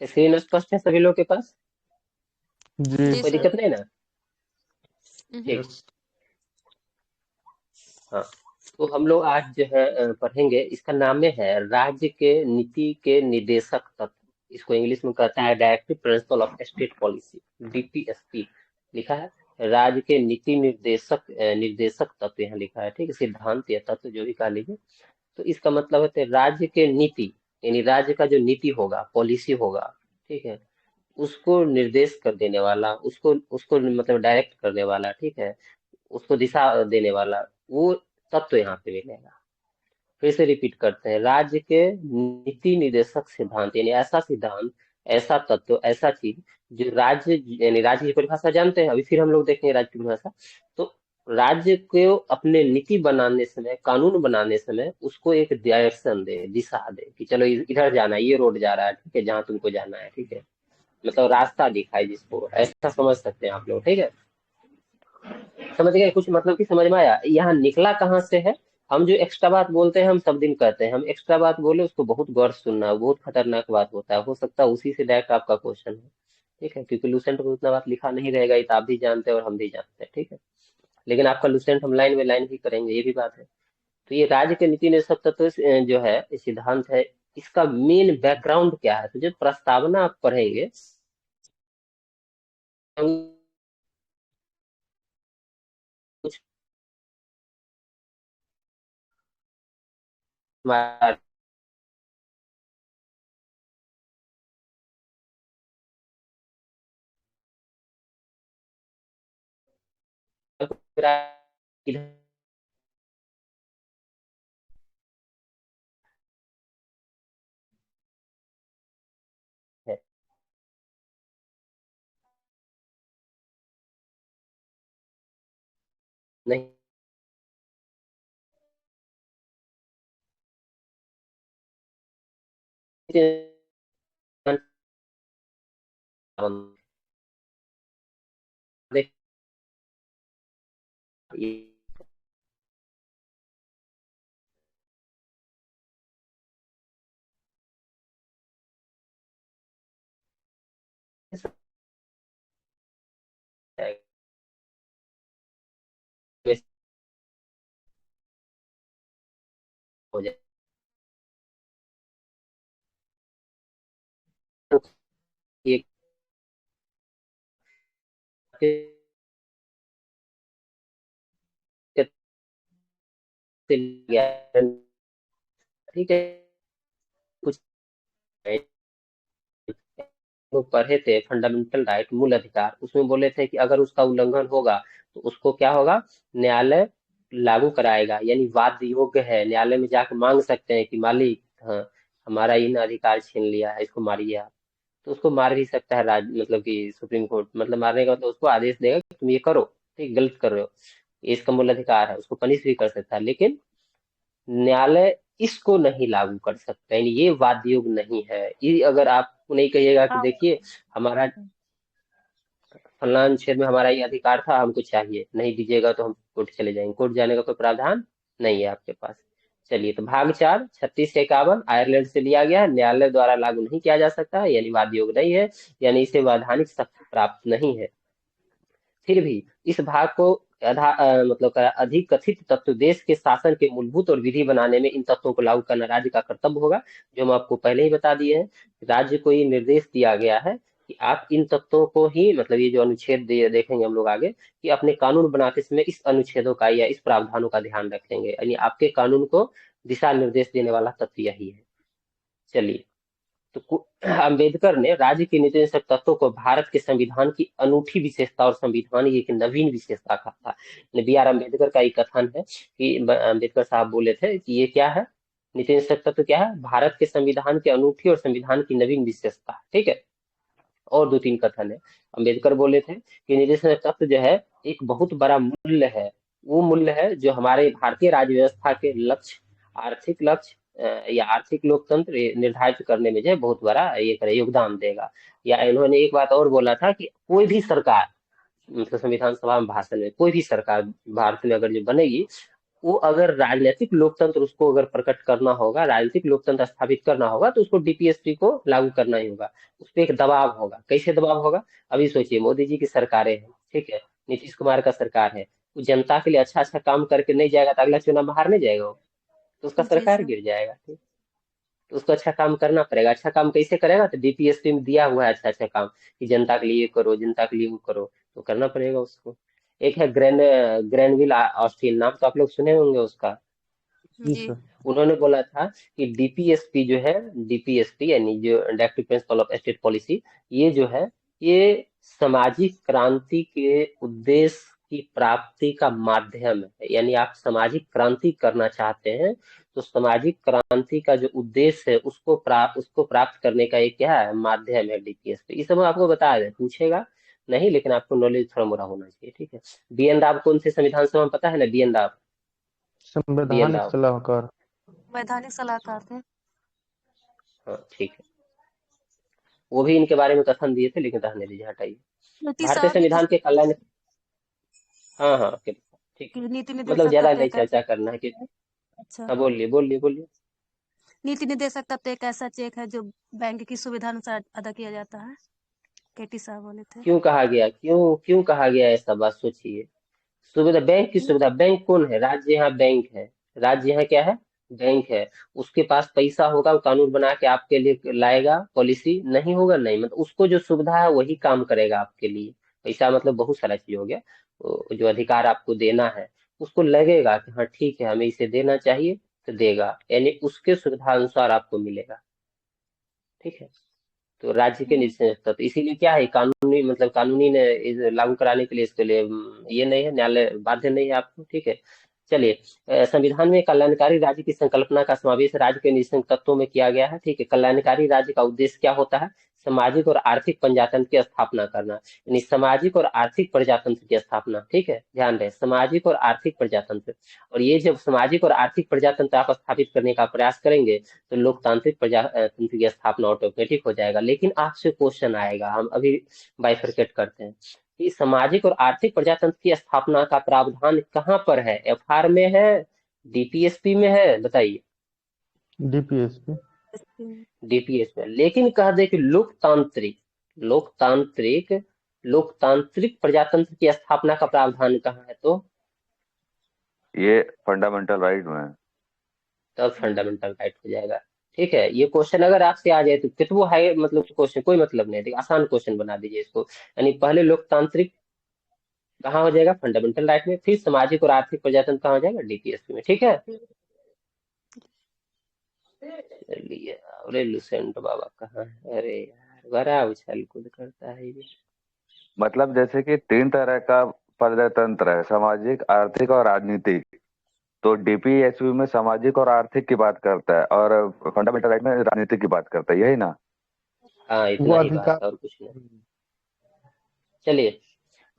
Screen स्पष्ट है सभी लोग के पास? जी जी कोई सर। दिक्कत नहीं ना? ठीक। यस। हाँ, तो हम लोग आज जो है पढ़ेंगे, इसका नाम में है राज्य के नीति के निर्देशक तत्व। इसको इंग्लिश में कहता है directive principle of state policy, DPSP लिखा है। राज्य के नीति निर्देशक तत्व यहाँ लिखा है, ठीक है, सिद्धांत या तत्व जो भी कह लीजिए। तो इसका मतलब है कि राज्य के नीति, यानी राज्य का जो नीति होगा, पॉलिसी होगा, ठीक है, उसको निर्देश कर देने वाला, उसको उसको मतलब डायरेक्ट करने वाला, ठीक है, उसको दिशा देने वाला, वो तत्व यहाँ पे मिलेगा। फिर से रिपीट करते हैं, राज्य के नीति निर्देशक सिद्धांत, यानी ऐसा सिद्धांत, ऐसा तत्व, ऐसा चीज जो राज्य, यानी राज्य की परिभाषा जानते हैं, अभी फिर हम लोग देखेंगे राज्य की परिभाषा। तो राज्य को अपने नीति बनाने समय, कानून बनाने समय उसको एक डायरेक्शन दे, दिशा दे कि चलो इधर जाना है, ये रोड जा रहा है, ठीक है, जहाँ तुमको जाना है, ठीक है, मतलब रास्ता दिखाए जिसको, ऐसा समझ सकते हैं आप लोग, ठीक है। समझ गए कुछ, मतलब कि समझ में आया यहाँ निकला कहाँ से है? हम जो एक्स्ट्रा बात बोलते हैं, हम सब दिन कहते हैं, हम एक्स्ट्रा बात बोले उसको बहुत गौर से सुनना, बहुत खतरनाक बात होता है, हो सकता है उसी से डायरेक्ट आपका क्वेश्चन है, ठीक है, क्योंकि लूसेंट में उतना बात लिखा नहीं रहेगा, ये तो आप भी जानते हैं और हम भी जानते हैं, ठीक है। लेकिन आपका लूसेंट हम लाइन में लाइन ही करेंगे, ये भी बात है। तो ये राज्य के नीति निदेशक तत्व जो है, ये सिद्धांत है, इसका मेन बैकग्राउंड क्या है? तो जब प्रस्तावना आप पढ़ेंगे, कुछ है नहीं, हो जाए ये ठीक है, कुछ लोग पढ़े थे फंडामेंटल राइट, मूल अधिकार, उसमें बोले थे कि अगर उसका उल्लंघन होगा तो उसको क्या होगा, न्यायालय लागू कराएगा, यानी वाद योग्य है, न्यायालय में जाकर मांग सकते हैं कि मालिक, हाँ, हमारा इन अधिकार छीन लिया है, इसको मारिए आप। तो उसको मार भी सकता है मतलब कि सुप्रीम कोर्ट, मतलब मारने का मतलब उसको आदेश देगा कि तुम ये करो, ठीक, गलत कर रहे हो, ये इसका मूल अधिकार है, उसको पनिश भी कर सकता है। लेकिन न्यायालय इसको नहीं लागू कर सकता, यानी ये वाद योग्य नहीं है। ये अगर आप नहीं कहिएगा कि आप देखिए हमारा फलाना क्षेत्र में हमारा ये अधिकार था, हमको चाहिए, नहीं दीजिएगा तो हम कोर्ट चले जाएंगे, कोर्ट जाने का कोई प्रावधान नहीं है आपके पास। चलिए, तो भाग 4 36 से 51 आयरलैंड से लिया गया है, न्यायालय द्वारा लागू नहीं किया जा सकता है, यानी वाद योग्य नहीं है, यानी इसे वैधानिक शक्ति प्राप्त नहीं है। फिर भी इस भाग को मतलब अधिक कथित तत्व, देश के शासन के मूलभूत और विधि बनाने में इन तत्वों को लागू करना राज्य का कर्तव्य होगा, जो हम आपको पहले ही बता दिए हैं। राज्य को ये निर्देश दिया गया है कि आप इन तत्वों को ही, मतलब ये जो अनुच्छेद देखेंगे हम लोग आगे, कि अपने कानून बनाते समय इस अनुच्छेदों का या इस प्रावधानों का ध्यान रखेंगे, यानी आपके कानून को दिशा निर्देश देने वाला तत्व यही है। चलिए, तो अंबेडकर ने राज्य के नीति निदेशक तत्वों को भारत के संविधान की अनूठी विशेषता और संविधान की एक नवीन विशेषता कहा था। बी आर अम्बेडकर का एक कथन है कि अम्बेडकर साहब बोले थे कि ये क्या है, नीति निदेशक तत्व क्या है, भारत के संविधान की अनूठी और संविधान की नवीन विशेषता, ठीक है। और दो तीन कथन है, अम्बेडकर बोले थे कि नीति निदेशक तत्व जो है एक बहुत बड़ा मूल्य है, वो मूल्य है जो हमारे भारतीय राज्य व्यवस्था के लक्ष्य, आर्थिक लक्ष्य या आर्थिक लोकतंत्र निर्धारित करने में जो है बहुत बड़ा ये करे योगदान देगा। या इन्होंने एक बात और बोला था कि कोई भी सरकार, मतलब संविधान सभा में भाषण में, कोई भी सरकार भारत में अगर जो बनेगी, वो अगर राजनीतिक लोकतंत्र उसको अगर प्रकट करना होगा, राजनीतिक लोकतंत्र स्थापित करना होगा, तो उसको डीपीएसपी को लागू करना ही होगा। उस पर एक दबाव होगा। कैसे दबाव होगा? अभी सोचिए, मोदी जी की सरकारें हैं, ठीक है, नीतीश कुमार का सरकार है, वो जनता के लिए अच्छा अच्छा काम करके नहीं जाएगा तो अगला चुनाव में हार नहीं जाएगा वो, तो उसका जी सरकार सर। गिर जाएगा। ठीक? तो उसको अच्छा काम करना पड़ेगा। अच्छा काम कैसे करेगा? तो डीपीएसपी में दिया हुआ है अच्छा अच्छा काम, कि जनता के लिए ये करो, जनता के लिए वो करो, तो करना पड़ेगा उसको। एक है ग्रेनविल ऑस्टिन, नाम तो आप लोग सुने होंगे उसका। जी जी। सर। उन्होंने बोला था कि डीपीएसपी जो है, डीपीएसपी यानी जो directive principle of state policy, ये जो है, ये सामाजिक क्रांति के उद्देश्य की प्राप्ति का माध्यम है। यानी आप सामाजिक क्रांति करना चाहते हैं, तो सामाजिक क्रांति का जो उद्देश्य है उसको प्राप्त करने का एक क्या है, माध्यम है डीपीएसपी। इस सब मैं आपको बता दें, पूछेगा नहीं, लेकिन आपको नॉलेज थोड़ा मोड़ा होना चाहिए, ठीक है। बी एन राव कौन से संविधान सभा में, पता है ना? B N Rao, B N संवैधानिक राव। सलाहकार। वैधानिक सलाहकार थे। हाँ ठीक है। वो भी इनके बारे में कथन दिए थे, लेकिन रहने दीजिए, हटाइए। नीति भारतीय साहब भी तो संविधान के कल्याण, हाँ हाँ ठीक है। नीति मतलब निदेशक तब ज्यादा तो नहीं एक ऐसा। चर्चा करना है कि, अच्छा। हाँ बोलिए बोलिए बोलिए। नीति निदेशक तब तो एक ऐसा चेक है जो बैंक की सुविधा अनुसार अदा किया जाता है। केटी साहब बोले थे। क्यों कहा गया, क्यों क्यों कहा गया ऐसा? बात सोचिए। सुविधा, बैंक की सुविधा, बैंक कौन है? राज्य यहाँ बैंक है। राज्य यहाँ क्या है? बैंक है। उसके पास पैसा होगा, वो कानून बना के आपके लिए लाएगा, पॉलिसी नहीं होगा नहीं, मतलब उसको जो सुविधा है वही काम करेगा आपके लिए। पैसा मतलब बहुत सारा चीज हो गया। जो अधिकार आपको देना है, उसको लगेगा कि हाँ ठीक है, हमें इसे देना चाहिए, तो देगा, यानी उसके सुविधा अनुसार आपको मिलेगा। ठीक है। तो राज्य के हम्म। निश्चय तत्व, इसीलिए क्या है, कानूनी मतलब कानूनी ने लागू कराने के लिए, इसके लिए ये नहीं है, न्यायालय बाध्य नहीं है आपको। ठीक है। चलिए, संविधान में कल्याणकारी राज्य की संकल्पना का समावेश राज्य के निश्चित तत्वों में किया गया है। ठीक है। कल्याणकारी राज्य का उद्देश्य क्या होता है? सामाजिक और आर्थिक प्रजातंत्र की स्थापना करना, यानी सामाजिक और आर्थिक प्रजातंत्र की स्थापना। ठीक है, ध्यान रहे, सामाजिक और आर्थिक प्रजातंत्र। और ये जब सामाजिक और आर्थिक प्रजातंत्र आप स्थापित करने का प्रयास करेंगे, तो लोकतांत्रिक प्रजातंत्र की स्थापना ऑटोमेटिक हो जाएगा। लेकिन आपसे क्वेश्चन आएगा, हम अभी बाइफरकेट करते हैं, कि सामाजिक और आर्थिक प्रजातंत्र की स्थापना का प्रावधान कहाँ पर है? एफआर में है, डीपीएसपी में है, बताइए। डीपीएसपी। डीपीएस में, लेकिन कह दे कि लोकतांत्रिक, लोकतांत्रिक लोकतांत्रिक प्रजातंत्र की स्थापना का प्रावधान कहाँ है? तो ये फंडामेंटल राइट में है। तब फंडामेंटल राइट हो जाएगा। ठीक है। ये क्वेश्चन अगर आपसे आ जाए तो कितना हाई, मतलब क्वेश्चन कोई मतलब नहीं, देखिए आसान क्वेश्चन बना दीजिए इसको। यानी पहले लोकतांत्रिक कहाँ हो जाएगा? फंडामेंटल राइट में। फिर सामाजिक और आर्थिक प्रजातंत्र कहाँ हो जाएगा? डीपीएसपी में। ठीक है। चलिए, अरे लुसेंट बाबा कहाँ है? अरे यार, बड़ा उछल कूद करता है ये। मतलब जैसे कि तीन तरह का प्रजातंत्र है, सामाजिक, आर्थिक और राजनीतिक। तो डीपीएसपी में सामाजिक और आर्थिक की बात करता है, और फंडामेंटल राइट में राजनीतिक की बात करता है, यही ना? हाँ, वो इतना ही बात अधिकार। है और कुछ नहीं। चलिए,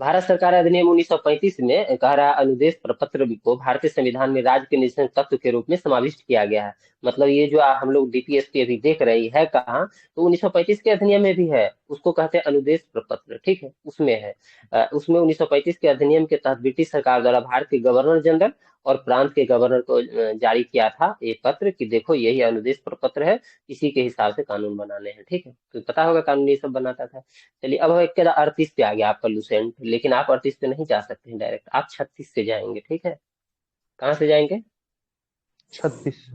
भारत सरकार अधिनियम 1935 में कह रहा है, अनुदेश प्रपत्र को भारतीय संविधान में राज्य के निश्चित तत्व के रूप में समाविष्ट किया गया है। मतलब ये जो हम लोग डीपीएसपी अभी देख रहे हैं, है कहाँ? तो 1935 के अधिनियम में भी है, उसको कहते हैं अनुदेश प्रपत्र। ठीक है, उसमें है। उसमें 1935 के अधिनियम के तहत ब्रिटिश सरकार द्वारा भारत के गवर्नर जनरल और प्रांत के गवर्नर को जारी किया था ये पत्र, कि देखो यही अनुदेश प्रपत्र है, इसी के हिसाब से कानून बनाने हैं। ठीक है, तो पता होगा कानून ये सब बनाता था। चलिए, अब एक के 38 पे आ गया आपका लूसेंट, लेकिन आप 38 पे नहीं जा सकते हैं डायरेक्ट, आप 36 से जाएंगे। ठीक है। कहाँ से जाएंगे? 36।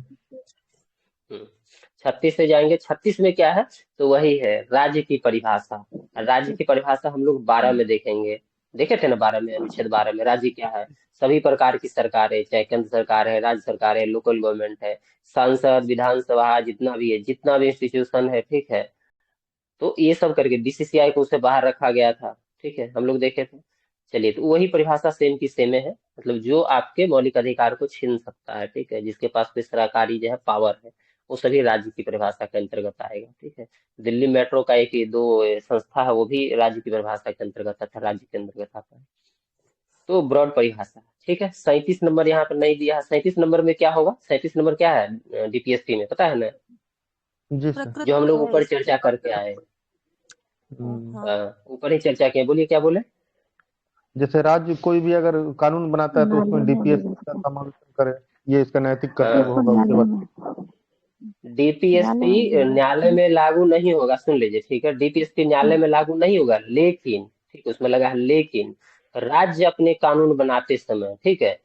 36 से जाएंगे। 36 में क्या है? तो वही है राज्य की परिभाषा। राज्य की परिभाषा हम लोग 12 में देखेंगे। देखे थे ना 12 में, अनुच्छेद 12 में राज्य क्या है? सभी प्रकार की सरकारें, चाहे केंद्र सरकार है, राज्य सरकार है, लोकल गवर्नमेंट है, सांसद, विधानसभा, जितना भी है, जितना भी इंस्टीट्यूशन है, ठीक है, तो ये सब करके बीसीसीआई को उसे बाहर रखा गया था। ठीक है, हम लोग देखे थे। चलिए, तो वही परिभाषा सेम की सेम है, मतलब जो आपके मौलिक अधिकार को छीन सकता है, ठीक है, जिसके पास कोई सरकारी जो है पावर है, वो सभी राज्य की परिभाषा के अंतर्गत आएगा। ठीक है। दिल्ली मेट्रो का एक ये दो संस्था है, वो भी राज्य की परिभाषा के अंतर्गत आता है, राज्य के अंतर्गत आता है। तो ब्रॉड परिभाषा। ठीक है। 37 नंबर यहाँ पर नहीं दिया है। 37 नंबर में क्या होगा? 37 नंबर क्या है डीपीएसपी में, पता है ना? जी सर। जो हम प्रकृति लोग है ऊपर इस। चर्चा करके आए। हम्म। हाँ। ऊपर ही चर्चा किए, बोलिए क्या बोले? जैसे राज्य कोई भी अगर कानून बनाता है तो उसमें डीपीएसपी का समावेशन करे, ये इसका नैतिक कर्तव्य होगा, उसके बाद डीपीएसपी न्यायालय में लागू नहीं होगा, सुन लीजिए, ठीक है। डीपीएसपी न्यायालय में लागू नहीं होगा, लेकिन ठीक, उसमें लगा है लेकिन राज्य अपने कानून बनाते समय, ठीक है,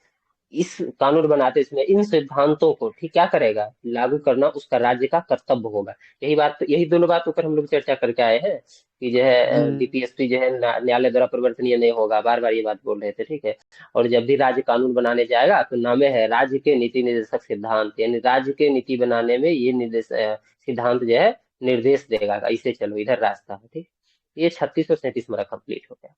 इस कानून बनाते समय इन सिद्धांतों को ठीक क्या करेगा, लागू करना उसका राज्य का कर्तव्य होगा। यही बात, यही दोनों बात ऊपर हम लोग चर्चा करके आए हैं कि जो जी है डीपीएसपी जो है न्यायालय द्वारा परिवर्तनीय नहीं होगा, बार बार ये बात बोल रहे थे, ठीक है। और जब भी राज्य कानून बनाने जाएगा तो नामे है राज्य के नीति निर्देशक सिद्धांत, यानी राज्य के नीति बनाने में ये सिद्धांत जो है निर्देश देगा, ऐसे चलो इधर रास्ता है, ठीक। ये 36 और 37 हमारा कंप्लीट हो गया।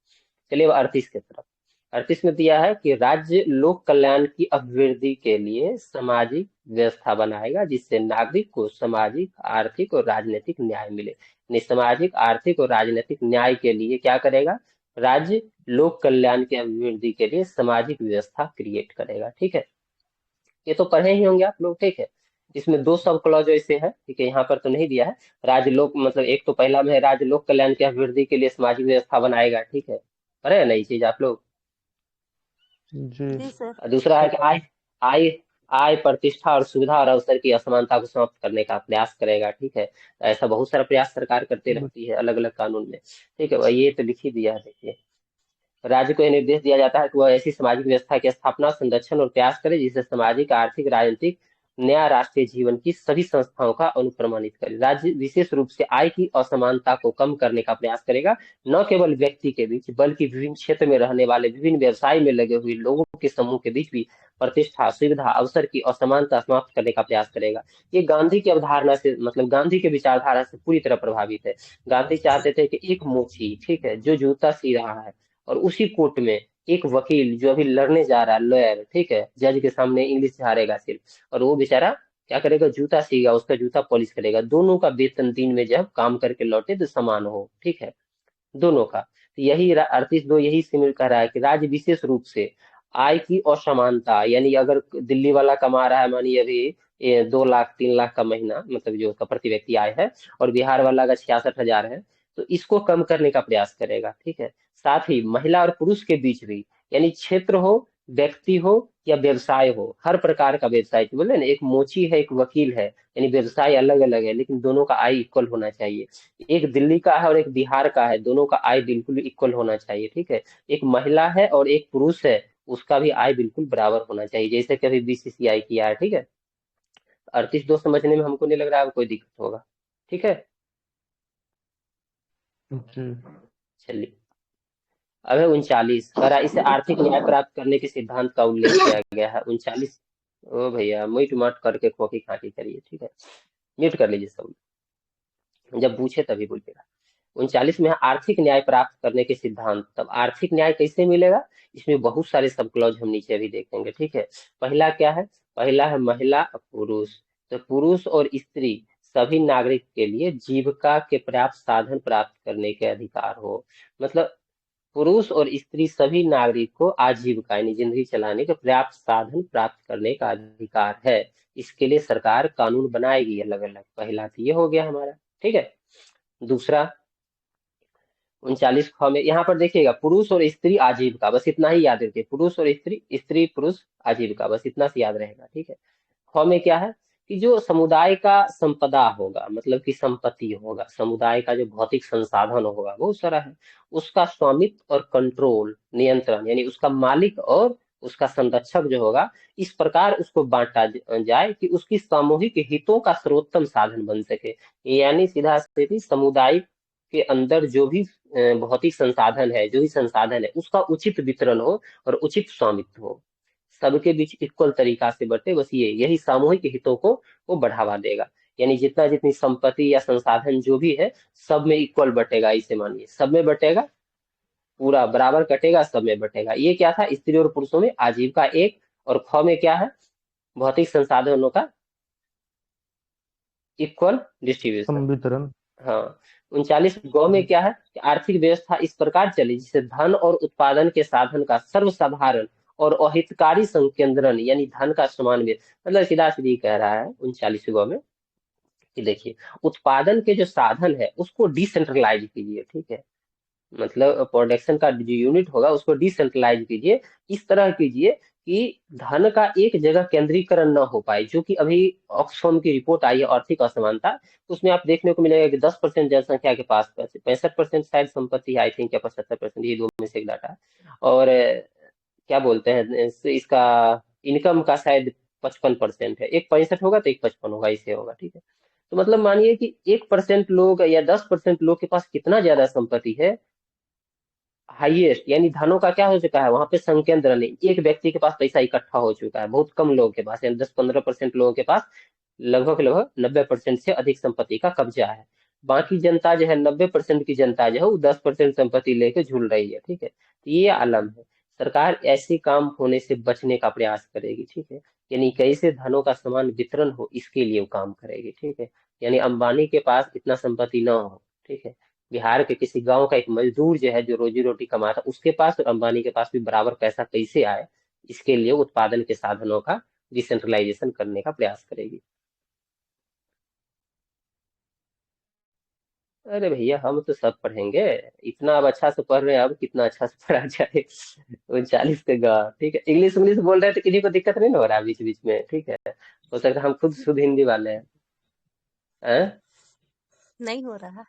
चलिए अब 38 की तरफ। 38 में दिया है कि राज्य लोक कल्याण की अभिवृद्धि के लिए सामाजिक व्यवस्था बनाएगा जिससे नागरिक को सामाजिक, आर्थिक और राजनीतिक न्याय मिले। यानी सामाजिक, आर्थिक और राजनीतिक न्याय के लिए क्या करेगा, राज्य लोक कल्याण की अभिवृद्धि के लिए सामाजिक व्यवस्था क्रिएट करेगा, ठीक है। ये तो पढ़े ही होंगे आप लोग, ठीक है। इसमें दो सब क्लॉज ऐसे है, ठीक है, यहाँ पर तो नहीं दिया है। राज्य लोक मतलब एक तो पहला में है राज्य लोक कल्याण की अभिवृद्धि के लिए सामाजिक व्यवस्था बनाएगा, ठीक है, पढ़े है ना ये चीज आप लोग। जी जी सर। और दूसरा है कि आय आय आय, प्रतिष्ठा और सुविधा और अवसर की असमानता को समाप्त करने का प्रयास करेगा, ठीक है। ऐसा बहुत सारा प्रयास सरकार करते रहती है अलग अलग कानून में, ठीक है। और ये तो लिख ही दिया है, देखिए। राज्य को यह निर्देश दिया जाता है कि वह ऐसी सामाजिक व्यवस्था की स्थापना, संरक्षण और प्रयास करे जिससे सामाजिक, आर्थिक, राजनीतिक न्याय, राष्ट्रीय जीवन की सभी संस्थाओं का अनुप्रमाणित करे। राज्य विशेष रूप से आय की असमानता को कम करने का प्रयास करेगा, न केवल व्यक्ति के बीच बल्कि विभिन्न क्षेत्र में रहने वाले विभिन्न व्यवसाय में लगे हुए लोगों के समूह के बीच भी प्रतिष्ठा, सुविधा, अवसर की असमानता समाप्त करने का प्रयास करेगा। ये गांधी की अवधारणा से, मतलब गांधी के विचारधारा से पूरी तरह प्रभावित है। गांधी चाहते थे कि एक मोची, ठीक है, जो जूता सी रहा है, और उसी कोर्ट में एक वकील जो अभी लड़ने जा रहा है, लॉयर, ठीक है, जज के सामने इंग्लिश झाड़ेगा सिर्फ, और वो बेचारा क्या करेगा, जूता सीगा, उसका जूता पॉलिश करेगा। दोनों का वेतन दिन में जब काम करके लौटे तो समान हो, ठीक है, दोनों का। तो यही 38(2) यही सिमिल कह रहा है कि राज्य विशेष रूप से आय की असमानता, यानी अगर दिल्ली वाला कमा रहा है मानिए अभी 2 लाख 3 लाख का महीना, मतलब जो उसका प्रति व्यक्ति आय है, और बिहार वाला का 66,000 है, तो इसको कम करने का प्रयास करेगा, ठीक है। साथ ही महिला और पुरुष के बीच भी, यानी क्षेत्र हो, व्यक्ति हो या व्यवसाय हो, हर प्रकार का व्यवसाय, तो बोले ना एक मोची है एक वकील है, यानी व्यवसाय अलग अलग है लेकिन दोनों का आय इक्वल होना चाहिए। एक दिल्ली का है और एक बिहार का है, दोनों का आय बिल्कुल इक्वल होना चाहिए, ठीक है। एक महिला है और एक पुरुष है, उसका भी आय बिल्कुल बराबर होना चाहिए, जैसे कि अभी बीसीसीआई किया है, ठीक है। 38(2) समझने में हमको नहीं लग रहा है कोई दिक्कत होगा, ठीक है। जी चलिए अब है 39, कह रहा है, इसे आर्थिक न्याय प्राप्त करने के सिद्धांत का उल्लेख किया गया है। 39, ओ भैया म्यूट मत करके खोखी खाटी करिए, ठीक है, म्यूट कर लीजिए सब, जब पूछे तभी बोलिएगा। 39 में है आर्थिक न्याय प्राप्त करने के सिद्धांत। तब आर्थिक न्याय कैसे मिलेगा, इसमें बहुत सारे सब क्लॉज हम नीचे भी देखेंगे, ठीक है। पहला क्या है, पहला है महिला और पुरुष। तो पुरुष और स्त्री सभी नागरिक के लिए जीविका के पर्याप्त साधन प्राप्त करने के अधिकार हो। मतलब पुरुष और स्त्री सभी नागरिक को आजीविका यानी जिंदगी चलाने के पर्याप्त साधन प्राप्त करने का अधिकार है। इसके लिए सरकार कानून बनाएगी अलग अलग। पहला तो ये हो गया हमारा, ठीक है। दूसरा 39 ख में यहाँ पर देखिएगा, पुरुष और स्त्री आजीविका, बस इतना ही याद रखिए, पुरुष और स्त्री, स्त्री पुरुष आजीविका, बस इतना से याद रहेगा, ठीक है। ख में क्या है कि जो समुदाय का संपदा होगा, मतलब कि संपत्ति होगा, समुदाय का जो भौतिक संसाधन होगा बहुत सारा है, उसका स्वामित्व और कंट्रोल, नियंत्रण, यानी उसका मालिक और उसका संरक्षक जो होगा, इस प्रकार उसको बांटा जाए कि उसकी सामूहिक हितों का सर्वोत्तम साधन बन सके। यानी सीधा सीधी समुदाय के अंदर जो भी भौतिक संसाधन है, जो भी संसाधन है, उसका उचित वितरण हो और उचित स्वामित्व हो, सबके बीच इक्वल तरीका से बटे, बस यही सामूहिक हितों को वो बढ़ावा देगा। यानी जितना जितनी संपत्ति या संसाधन जो भी है सब में इक्वल बटेगा, इसे मानिए सब में बटेगा, पूरा बराबर कटेगा, सब में बटेगा। ये क्या था, स्त्री और पुरुषों में आजीविका एक, और ख में क्या है, भौतिक संसाधनों का इक्वल डिस्ट्रीब्यूशन। संवितरण। हाँ। 39 गौ में क्या है कि आर्थिक व्यवस्था इस प्रकार चली जिससे धन और उत्पादन के साधन का सर्वसाधारण और अहितकारी संकेंद्रण, यानी धन का समान मतलब सीधा सीधी कह रहा है 39 गौ में कि देखिए उत्पादन के जो साधन है उसको डिसेंट्रलाइज कीजिए, ठीक है, मतलब प्रोडक्शन का जो यूनिट होगा उसको डिसेंट्रलाइज कीजिए, इस तरह कीजिए कि धन का एक जगह केंद्रीकरण न हो पाए। जो कि अभी ऑक्सफैम की रिपोर्ट आई है आर्थिक असमानता, तो उसमें आप देखने को मिलेगा कि 10% जनसंख्या के पास 65% शायद संपत्ति है, आई थिंक, या 75%, ये दो में से एक डाटा है। और क्या बोलते हैं इसका इनकम का शायद 55% है, एक 65 होगा तो एक 55 होगा, इसे होगा, ठीक है। तो मतलब मानिए कि 1% लोग या 10% लोग के पास कितना ज्यादा संपत्ति है, हाईएस्ट, यानी धनों का क्या हो चुका है वहां पे संकेंद्र नहीं, एक व्यक्ति के पास पैसा इकट्ठा हो चुका है, बहुत कम लोगों के पास, यानी 10-15% लोगों के पास लगभग लगभग 90% से अधिक संपत्ति का कब्जा है। बाकी जनता जो है, 90% की जनता जो है वो 10% संपत्ति लेके झूल रही है, ठीक है। तो ये आलम है। सरकार ऐसे काम होने से बचने का प्रयास करेगी, ठीक है। यानी कैसे धनों का समान वितरण हो, इसके लिए वो काम करेगी, ठीक है। यानी अंबानी के पास इतना संपत्ति ना हो, ठीक है। बिहार के किसी गांव का एक मजदूर जो है, जो रोजी रोटी कमाता, उसके पास और अंबानी के पास भी बराबर पैसा कैसे आए, इसके लिए वो उत्पादन के साधनों का डिसेंट्रलाइजेशन करने का प्रयास करेगी। अरे भैया, हम तो सब पढ़ेंगे, इतना अब अच्छा से पढ़ रहे हैं, अब कितना अच्छा से पढ़ा जाए। 39 के गा, ठीक है। इंग्लिश इंग्लिश बोल रहे हैं तो किसी को दिक्कत नहीं ना हो रहा बीच बीच में, ठीक है। हो सकता है हम खुद शुद्ध हिंदी वाले हैं। हैं? नहीं हो रहा।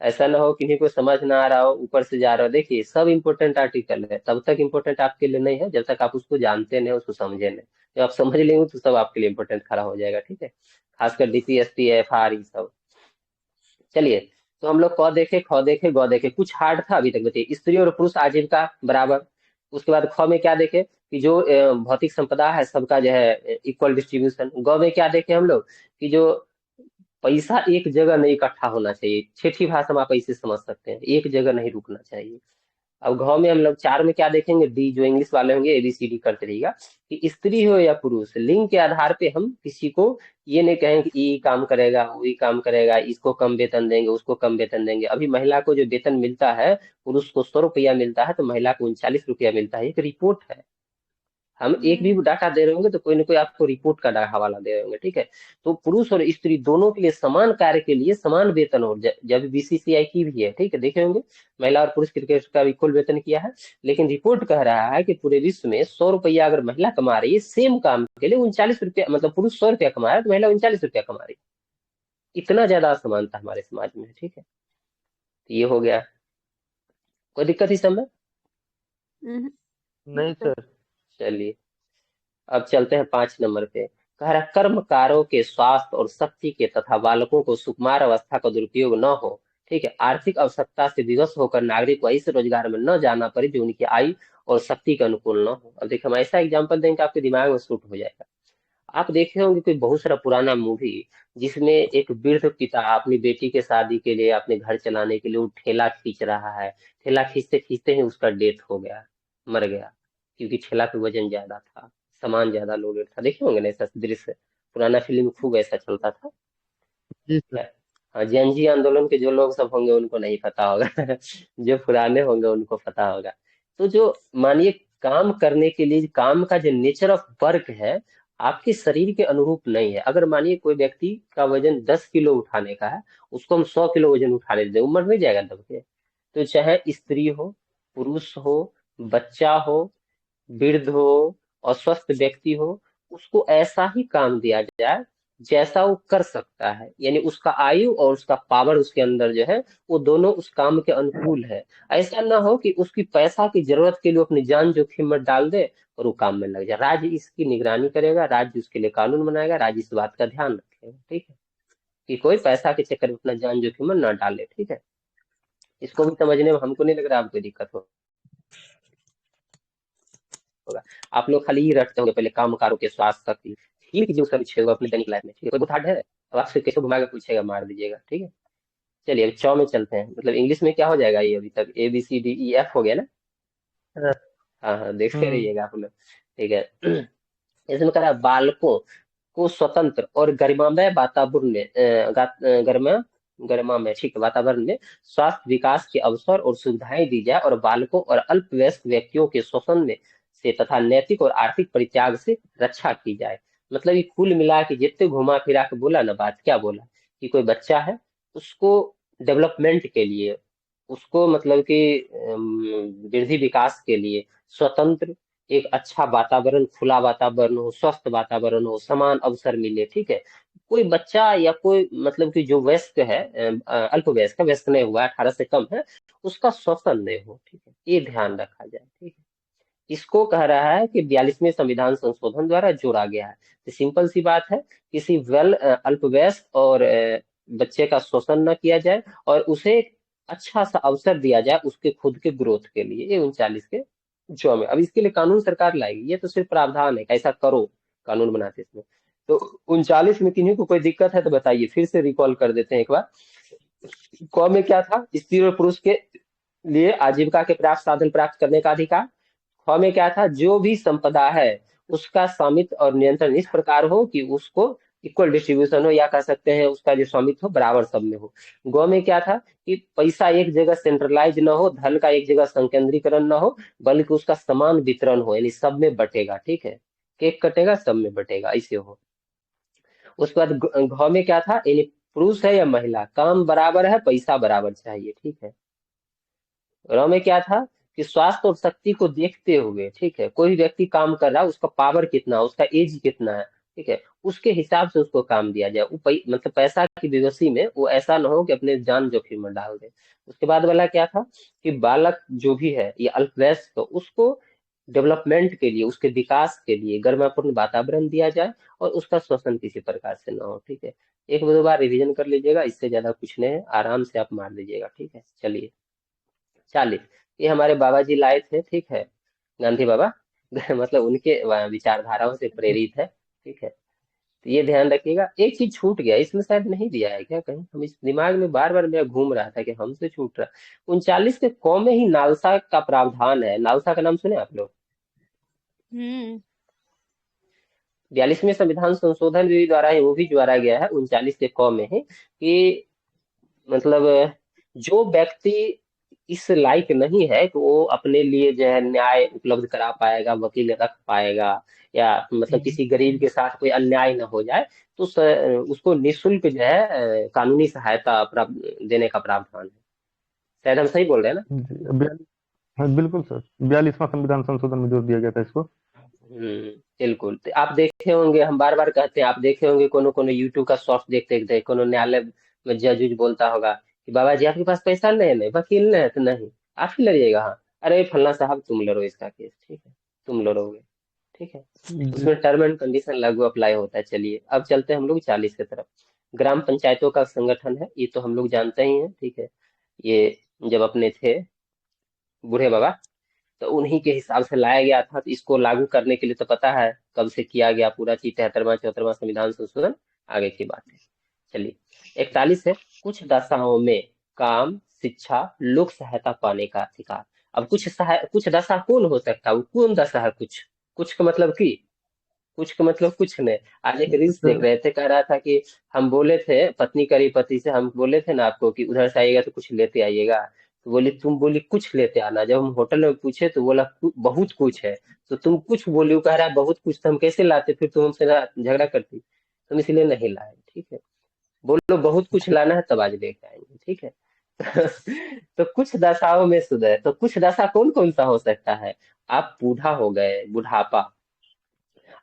ऐसा ना हो किन्हीं को समझ ना आ रहा हो, ऊपर से जा रहा हो। देखिए, सब इम्पोर्टेंट आर्टिकल है, तब तक इम्पोर्टेंट आपके लिए नहीं है जब तक आप उसको जानते नहीं, उसको समझे नहीं। जब आप समझ लेंगे तो सब आपके लिए इम्पोर्टेंट खड़ा हो जाएगा, ठीक है। खासकर डीपीएसपी, एफआर, ये सब। चलिए, तो हम लोग क देखे, ख देखे, ग देखे, कुछ हार्ड था अभी तक, बताइए। स्त्री और पुरुष आजीविका बराबर। उसके बाद ख में क्या देखे कि जो भौतिक संपदा है सबका जो है इक्वल डिस्ट्रीब्यूशन। ग में क्या देखे हम लोग कि जो पैसा एक जगह नहीं इकट्ठा होना चाहिए, ठेठी भाषा में आप ऐसे समझ सकते हैं, एक जगह नहीं रुकना चाहिए। अब घ में हम लोग 4 में क्या देखेंगे, डी, जो इंग्लिश वाले होंगे एबीसीडी करते रहिएगा, कि स्त्री हो या पुरुष, लिंग के आधार पे हम किसी को ये नहीं कहेंगे कि ये काम करेगा, वही काम करेगा, इसको कम वेतन देंगे, उसको कम वेतन देंगे। अभी महिला को जो वेतन मिलता है, पुरुष को 100 रुपया मिलता है, तो महिला को 39 रुपया मिलता है, एक रिपोर्ट है। हम एक भी डाटा दे रहे होंगे तो कोई ना कोई आपको रिपोर्ट का हवाला दे रहे होंगे, ठीक है। तो पुरुष और स्त्री दोनों के लिए समान कार्य के लिए समान वेतन हो, जब बीसीसीआई की भी है, ठीक है, देखे होंगे महिला और पुरुष क्रिकेट का इक्वल वेतन किया है। लेकिन रिपोर्ट कह रहा है कि पूरे विश्व में 100 रुपया अगर महिला कमा रही है सेम काम के लिए, 39 रुपया, मतलब पुरुष 100 रुपया कमा रहा है तो महिला 39 रुपया कमा रही है। इतना ज्यादा असमानता हमारे समाज में है, ठीक है। तो ये हो गया, कोई दिक्कत इस समय? हम्म, नहीं सर। चलिए, अब चलते हैं 5 नंबर पे। कह रहा, कर्मकारों के स्वास्थ्य और शक्ति के तथा बालकों को सुकुमार अवस्था का दुरुपयोग न हो, ठीक है। आर्थिक आवश्यकता से विवश होकर नागरिक को ऐसे रोजगार में न जाना पड़े जो उनकी आयु और शक्ति के अनुकूल न हो। अब देखिए, हम ऐसा एग्जाम्पल देंगे आपके दिमाग में सूट हो जाएगा। आप देखे होंगे कोई बहुत सारा पुराना मूवी, जिसमें एक वृद्ध पिता अपनी बेटी के शादी के लिए, अपने घर चलाने के लिए वो ठेला खींच रहा है। ठेला खींचते खींचते ही उसका डेथ हो गया, मर गया, क्योंकि ठेला पे वजन ज्यादा था, सामान ज्यादा लोडेड था। देखे होंगे ना ऐसा दृश्य, पुराना फिल्म में खूब ऐसा चलता था। जी सर। हाँ, जन आंदोलन के जो लोग सब होंगे उनको नहीं पता होगा। जो पुराने होंगे उनको पता होगा। तो जो मानिए काम करने के लिए काम का जो नेचर ऑफ वर्क है, आपके शरीर के अनुरूप नहीं है। अगर मानिए कोई व्यक्ति का वजन 10 किलो उठाने का है, उसको हम 100 किलो वजन उठाने दें, वो मर नहीं जाएगा दब के? तो चाहे स्त्री हो, पुरुष हो, बच्चा हो, वृद्ध हो, अस्वस्थ व्यक्ति हो, उसको ऐसा ही काम दिया जाए जैसा वो कर सकता है। यानी उसका आयु और उसका पावर उसके अंदर जो है, वो दोनों उस काम के अनुकूल है। ऐसा ना हो कि उसकी पैसा की जरूरत के लिए अपनी जान जोखिम में डाल दे और वो काम में लग जाए। राज्य इसकी निगरानी करेगा, राज्य उसके लिए कानून बनाएगा, राज्य इस बात का ध्यान रखेगा, ठीक है, कि कोई पैसा के चक्कर में अपना जान जोखिम में ना डाले, ठीक है। इसको भी समझने में हमको नहीं लग रहा आपको कोई दिक्कत होगा। आप लोग खाली ही रटते होंगे पहले कामकारों के स्वास्थ्य शक्ति, ठीक जो उसका पूछे होगा अपनी दैनिक लाइफ में, ठीक है। कोई बहुत हार्ड है, अब आपसे कैसे घुमा के पूछेगा, मार दीजिएगा, ठीक है। चलिए, अब 6 में चलते हैं। मतलब इंग्लिश में क्या हो जाएगा, ये अभी तक ABCDEF हो गया ना? हाँ। हाँ हाँ, देखते हम्म। रहिएगा आप लोग, ठीक है। इसमें कह रहा है, बालकों को स्वतंत्र और गरिमामय वातावरण में गरिमा में, ठीक है, वातावरण में स्वास्थ्य विकास के अवसर और सुविधाएं दी जाए, और बालकों और अल्पवयस्क व्यक्तियों के शोषण में से तथा नैतिक और आर्थिक परित्याग से रक्षा की जाए। मतलब ये कुल मिला के जितने घुमा फिरा के बोला ना, बात क्या बोला कि कोई बच्चा है, उसको डेवलपमेंट के लिए उसको मतलब कि वृद्धि विकास के लिए स्वतंत्र एक अच्छा वातावरण, खुला वातावरण हो, स्वस्थ वातावरण हो, समान अवसर मिले, ठीक है। कोई बच्चा या कोई मतलब कि जो वयस्क है, अल्पवयस्क है, वयस्क नहीं हुआ, 18 से कम है, उसका शोषण नहीं हो, ठीक है, ये ध्यान रखा जाए, ठीक है। इसको कह रहा है कि 42वें संविधान संशोधन द्वारा जोड़ा गया है। तो सिंपल सी बात है, किसी अल्पवयस्क और बच्चे का शोषण न किया जाए और उसे एक अच्छा सा अवसर दिया जाए उसके खुद के ग्रोथ के लिए, ये 39 के जो में। अब इसके लिए कानून सरकार लाएगी, ये तो सिर्फ प्रावधान है, ऐसा करो, कानून बनाते इसमें। तो 39 में किन्हीं को कोई दिक्कत है तो बताइए, फिर से रिकॉल कर देते हैं एक बार। क में क्या था? स्त्री और पुरुष के लिए आजीविका के प्राप्त साधन प्राप्त करने का अधिकार। ख में क्या था? जो भी संपदा है उसका स्वामित्व और नियंत्रण इस प्रकार हो कि उसको इक्वल डिस्ट्रीब्यूशन हो, या कह सकते हैं उसका जो स्वामित्व हो बराबर सब में हो। ग में क्या था? कि पैसा एक जगह सेंट्रलाइज न हो, धन का एक जगह संकेंद्रीकरण न हो, बल्कि उसका समान वितरण हो, यानी सब में बटेगा, ठीक है। केक कटेगा सब में बटेगा, ऐसे हो। उसके बाद घ में क्या था? यानी पुरुष है या महिला, काम बराबर है, पैसा बराबर चाहिए, ठीक है। र में क्या था? कि स्वास्थ्य और शक्ति को देखते हुए, ठीक है, कोई भी व्यक्ति काम कर रहा है, उसका पावर कितना है, उसका एज कितना है, ठीक है, उसके हिसाब से उसको काम दिया जाए। वो मतलब पैसा की विवशी में वो ऐसा ना हो कि अपने जान जोखिम में डाल दे। उसके बाद वाला क्या था? कि बालक जो भी है या अल्पवयस्क, तो उसको डेवलपमेंट के लिए, उसके विकास के लिए गरिमापूर्ण वातावरण दिया जाए और उसका शोषण किसी प्रकार से ना हो, ठीक है। एक दो बार रिवीजन कर लीजिएगा, इससे ज्यादा कुछ नहीं है, आराम से आप मार लीजिएगा, ठीक है। चलिए 40, ये हमारे बाबा जी लाए थे, ठीक है, गांधी बाबा मतलब उनके विचारधाराओं से प्रेरित है, ठीक है। तो ये ध्यान रखिएगा। एक चीज छूट गया, इसमें शायद नहीं दिया है क्या कहीं, हम इस दिमाग में बार बार मेरा घूम रहा था कि हमसे छूट रहा। 39 के क में ही नालसा का प्रावधान है। नालसा का नाम सुने आप लोग? हम्म 42वें संविधान संशोधन भी द्वारा ही वो भी जोड़ा गया है 39 के क में ही, कि मतलब जो व्यक्ति इस लायक नहीं है कि वो अपने लिए जो है न्याय उपलब्ध करा पाएगा, वकील रख पाएगा, या मतलब किसी गरीब के साथ कोई अन्याय न हो जाए, तो उसको निःशुल्क जो है कानूनी सहायता प्राप्त देने का प्रावधान है। शायद हम सही बोल रहे हैं ना? जी 42। हाँ बिल्कुल सर, 42वां संविधान संशोधन में जोड़ दिया गया था इसको। बिल्कुल। तो आप देखे होंगे, हम बार बार कहते हैं, आप देखे होंगे कोनो कोनो यूट्यूब का शॉर्ट देखते देखते कोनो न्यायालय में जज उज बोलता होगा कि बाबा जी आपके पास पैसा नहीं है, नहीं वकील नहीं है, तो नहीं आप ही लड़िएगा। हाँ, अरे फलना साहब तुम लड़ो इसका केस, ठीक है, तुम लड़ोगे, ठीक है। जी उसमें टर्म एंड कंडीशन लागू अप्लाई होता है। चलिए अब चलते हैं हम लोग 40 की तरफ। ग्राम पंचायतों का संगठन है, ये तो हम लोग जानते ही हैं, ठीक है। ये जब अपने थे बूढ़े बाबा, तो उन्हीं के हिसाब से लाया गया था। तो इसको लागू करने के लिए तो पता है कब से किया गया पूरा चीज, 73वां 74वां संविधान संशोधन आगे की बात है। चलिए 41 है, कुछ दशाओं में काम, शिक्षा, लोक सहायता पाने का अधिकार। अब कुछ दशा कौन हो सकता है? वो कौन दशा है? कुछ कुछ का मतलब की, कुछ का मतलब कुछ नहीं। आज एक रील्स देख सर, रहे थे, कह रहा था कि हम बोले थे पत्नी करी पति से, हम बोले थे ना आपको कि उधर से आइएगा तो कुछ लेते आइएगा, तो बोली तुम बोली कुछ लेते आना। जब हम होटल में पूछे तो बोला बहुत कुछ है, तो तुम कुछ बोली, वो कह रहा है बहुत कुछ, तो हम कैसे लाते? फिर तुम हमसे झगड़ा करती, तुम इसलिए नहीं लाए, ठीक है। बोलो बहुत कुछ लाना है तब आज लेके आएंगे, ठीक है। तो कुछ दशाओं में सुधर, तो कुछ दशा कौन कौन सा हो सकता है? आप बूढ़ा हो गए, बुढ़ापा,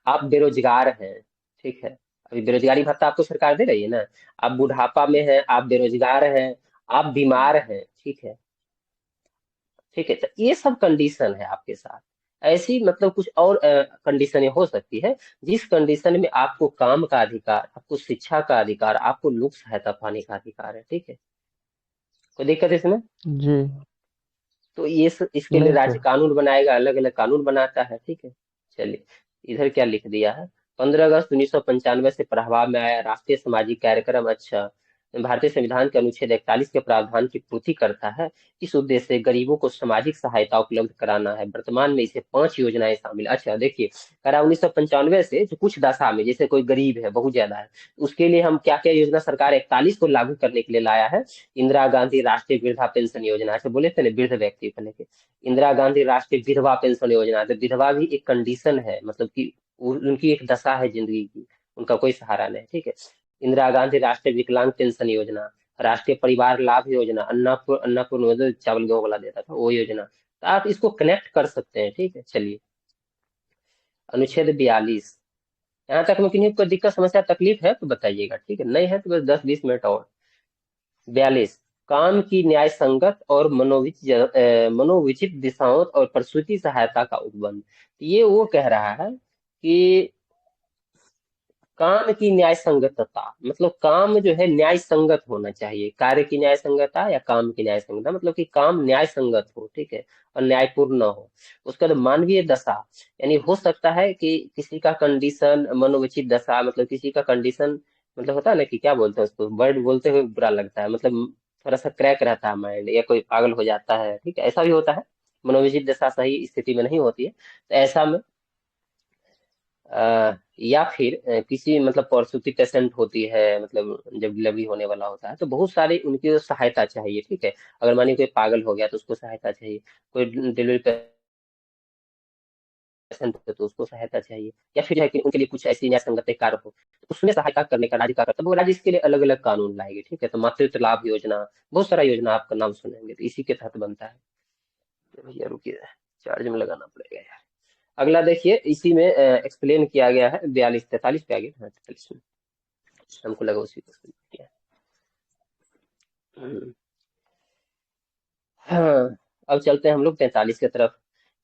आप बेरोजगार हैं, ठीक है, अभी बेरोजगारी भत्ता आपको सरकार दे रही है ना। आप बुढ़ापा में हैं, आप बेरोजगार हैं, आप बीमार हैं, ठीक है, ठीक है। तो ये सब कंडीशन है आपके साथ। ऐसी मतलब कुछ और कंडीशनें हो सकती है, जिस कंडीशन में आपको काम का अधिकार, आपको शिक्षा का अधिकार, आपको लोक सहायता पाने का अधिकार है, ठीक है। कोई दिक्कत है इसमें? जी तो इसके लिए नहीं राज्य सर। कानून बनाएगा, अलग अलग कानून बनाता है, ठीक है। चलिए इधर क्या लिख दिया है? 15 अगस्त 1995 से प्रभाव में आया राष्ट्रीय सामाजिक कार्यक्रम, अच्छा, भारतीय संविधान के अनुच्छेद 41 के प्रावधान की पूर्ति करता है। इस उद्देश्य से गरीबों को सामाजिक सहायता उपलब्ध कराना है। वर्तमान में इसे 5 योजनाएं शामिल। अच्छा देखिए, करा 1995 से जो कुछ दशा में, जैसे कोई गरीब है, बहुत ज्यादा है, उसके लिए हम क्या क्या योजना सरकार 41 को लागू करने के लिए लाया है। इंदिरा गांधी राष्ट्रीय वृद्धा पेंशन योजना, ऐसे बोले थे ना, वृद्ध व्यक्ति को लेके इंदिरा गांधी राष्ट्रीय विधवा पेंशन योजना। तो विधवा भी एक कंडीशन है, मतलब कि उनकी एक दशा है जिंदगी की, उनका कोई सहारा नहीं, ठीक है। इंदिरा गांधी राष्ट्रीय विकलांग पेंशन योजना, राष्ट्रीय परिवार लाभ योजना, अन्नापूर्ण जो चावल गेहूं वाला देता था वो योजना, तो आप इसको कनेक्ट कर सकते हैं। ठीक है, चलिए अनुच्छेद 42, यहाँ तक में किन्हीं को दिक्कत समस्या तकलीफ है तो बताइएगा, ठीक है, नहीं है तो बस 10-20 मिनट और। 42, काम की न्याय संगत और मनोविचित दिशाओं और प्रसूति सहायता का उपबंध। ये वो कह रहा है कि काम की न्याय संगतता, मतलब काम जो है न्याय संगत होना चाहिए, कार्य की न्याय संगतता या काम की न्याय संगतता, मतलब कि काम न्याय संगत हो, ठीक है, और न्यायपूर्ण न हो। उसका मानवीय दशा, यानी हो सकता है कि किसी का कंडीशन मनोविचित दशा, मतलब किसी का कंडीशन, मतलब होता है ना कि क्या बोलते हैं उसको, वर्ड बोलते हुए बुरा लगता है, मतलब थोड़ा सा क्रैक रहता है माइंड, या कोई पागल हो जाता है, ठीक है, ऐसा भी होता है, मनोविचित दशा सही स्थिति में नहीं होती है, तो ऐसा में या फिर किसी मतलब प्रसूति पेशेंट होती है, मतलब जब डिलीवरी होने वाला होता है तो बहुत सारी उनकी सहायता चाहिए, ठीक है, अगर मानिए कोई पागल हो गया तो उसको सहायता चाहिए, कोई डिलीवरी पेशेंट है तो उसको सहायता चाहिए, या फिर है कि उनके लिए कुछ ऐसी न्याय संगत कार्य हो तो उसमें सहायता करने का राज्य का कर्तव्य, वो राज्य इसके लिए अलग अलग कानून लाएगी, ठीक है, तो मातृत्व लाभ योजना, बहुत सारा योजना आपका नाम सुनेंगे, तो इसी के तहत बनता है। तो भैया रुकिए, चार्ज में लगाना पड़ेगा यार। अगला देखिए, इसी में एक्सप्लेन किया गया है 42-43 पे आ गया, हाँ 43 में, हमको लगा उसी को explain किया। हम्म, हाँ, अब चलते हैं हम लोग 43 की तरफ।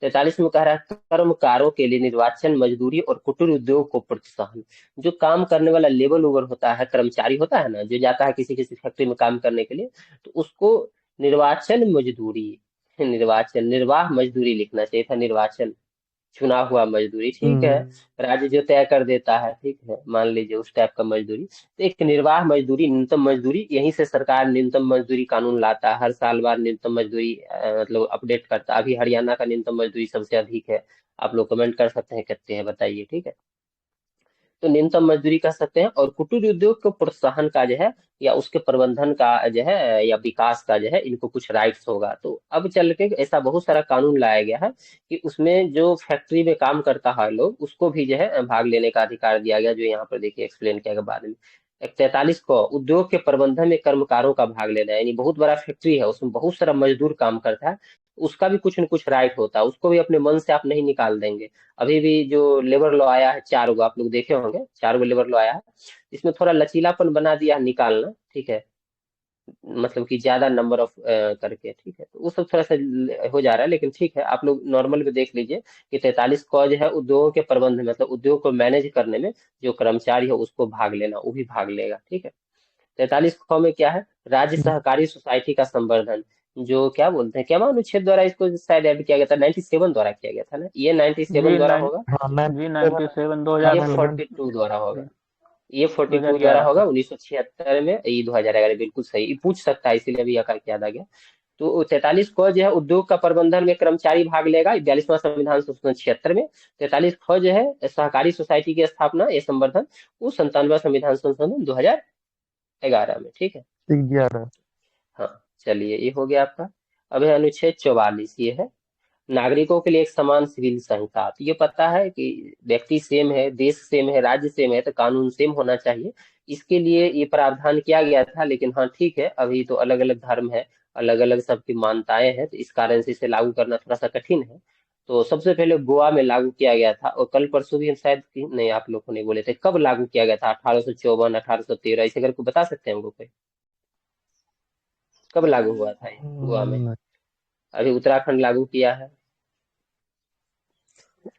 43 में कह रहा है कर्मकारों के लिए निर्वाचन, मजदूरी और कुटीर उद्योग को प्रोत्साहन। जो काम करने वाला लेबर ओवर होता है, कर्मचारी होता है ना, जो जाता है किसी किसी फैक्ट्री में काम करने के लिए, तो उसको निर्वाचन मजदूरी, निर्वाचन निर्वाह मजदूरी लिखना चाहिए था, निर्वाचन चुना हुआ मजदूरी, ठीक है, हम्म। राज्य जो तय कर देता है, ठीक है, मान लीजिए उस टाइप का मजदूरी, तो एक निर्वाह मजदूरी, न्यूनतम मजदूरी, यहीं से सरकार न्यूनतम मजदूरी कानून लाता है, हर साल बाद न्यूनतम मजदूरी मतलब अपडेट करता है। अभी हरियाणा का न्यूनतम मजदूरी सबसे अधिक है, आप लोग कमेंट कर सकते हैं कितने हैं बताइए, ठीक है, तो न्यूनतम मजदूरी कह सकते हैं। और कुटीर उद्योग को प्रोत्साहन का जो है, या उसके प्रबंधन का जो है, या विकास का जो है, इनको कुछ राइट्स होगा। तो अब चल के ऐसा बहुत सारा कानून लाया गया है कि उसमें जो फैक्ट्री में काम करता है लोग, उसको भी जो है भाग लेने का अधिकार दिया गया, जो यहाँ पर देखिए एक्सप्लेन किया गया बाद में। 43 को उद्योग के प्रबंधन में कर्मकारों का भाग लेना है, यानी बहुत बड़ा फैक्ट्री है, उसमें बहुत सारा मजदूर काम करता है, उसका भी कुछ न कुछ राइट होता है, उसको भी अपने मन से आप नहीं निकाल देंगे। अभी भी जो लेबर लॉ आया है 4 गो, आप लोग देखे होंगे, 4 गो लेबर लॉ आया है, इसमें थोड़ा लचीलापन बना दिया है निकालना, ठीक है, मतलब कि ज्यादा नंबर ऑफ करके, ठीक है, तो वो सब थोड़ा सा हो जा रहा है, लेकिन ठीक है, आप लोग नॉर्मल में देख लीजिए कि 43 क जो है उद्योगों के प्रबंध में, मतलब उद्योग को मैनेज करने में जो कर्मचारी है उसको भाग लेना, वो भी भाग लेगा, ठीक है। 43 ख में क्या है, राज्य सहकारी सोसाइटी का संवर्धन, जो क्या बोलते हैं, क्या अनुच्छेद द्वारा इसको शायद ऐड किया गया था, 97 द्वारा किया गया था ना, ये 97 जी द्वारा नाइन होगा, हाँ जी 97 97 ये एमेंडमेंट। 42 द्वारा होगा, जी ये 42 द्वारा 2011 होगा से। 1976 में, ये 2011, बिल्कुल सही, ये पूछ सकता है इसीलिए अभी यह याद आ गया। तो 43 क जो है उद्योग का प्रबंधन में कर्मचारी भाग लेगा, 42वां संविधान संशोधन 76 में। 43 ख जो है सहकारी सोसाइटी की स्थापना, ये संवर्धन, वो 97वां संविधान संशोधन 2011 में, ठीक है। 11। हाँ, चलिए ये हो गया आपका। अब है अनुच्छेद 44, ये है नागरिकों के लिए एक समान सिविल संहिता। तो ये पता है कि व्यक्ति सेम है, देश सेम है, राज्य सेम है, तो कानून सेम होना चाहिए, इसके लिए ये प्रावधान किया गया था। लेकिन हाँ ठीक है, अभी तो अलग अलग धर्म है, अलग अलग सबकी मान्यताएं हैं, तो इस कारण से इसे लागू करना थोड़ा सा कठिन है। तो सबसे पहले गोवा में लागू किया गया था, और कल परसों भी हम शायद नहीं, आप लोगों ने बोले थे कब लागू किया गया था, 1854, 1813, इसे अगर कोई बता सकते हैं हमको कोई, कब लागू हुआ था ये गोवा में? अभी उत्तराखंड लागू किया है,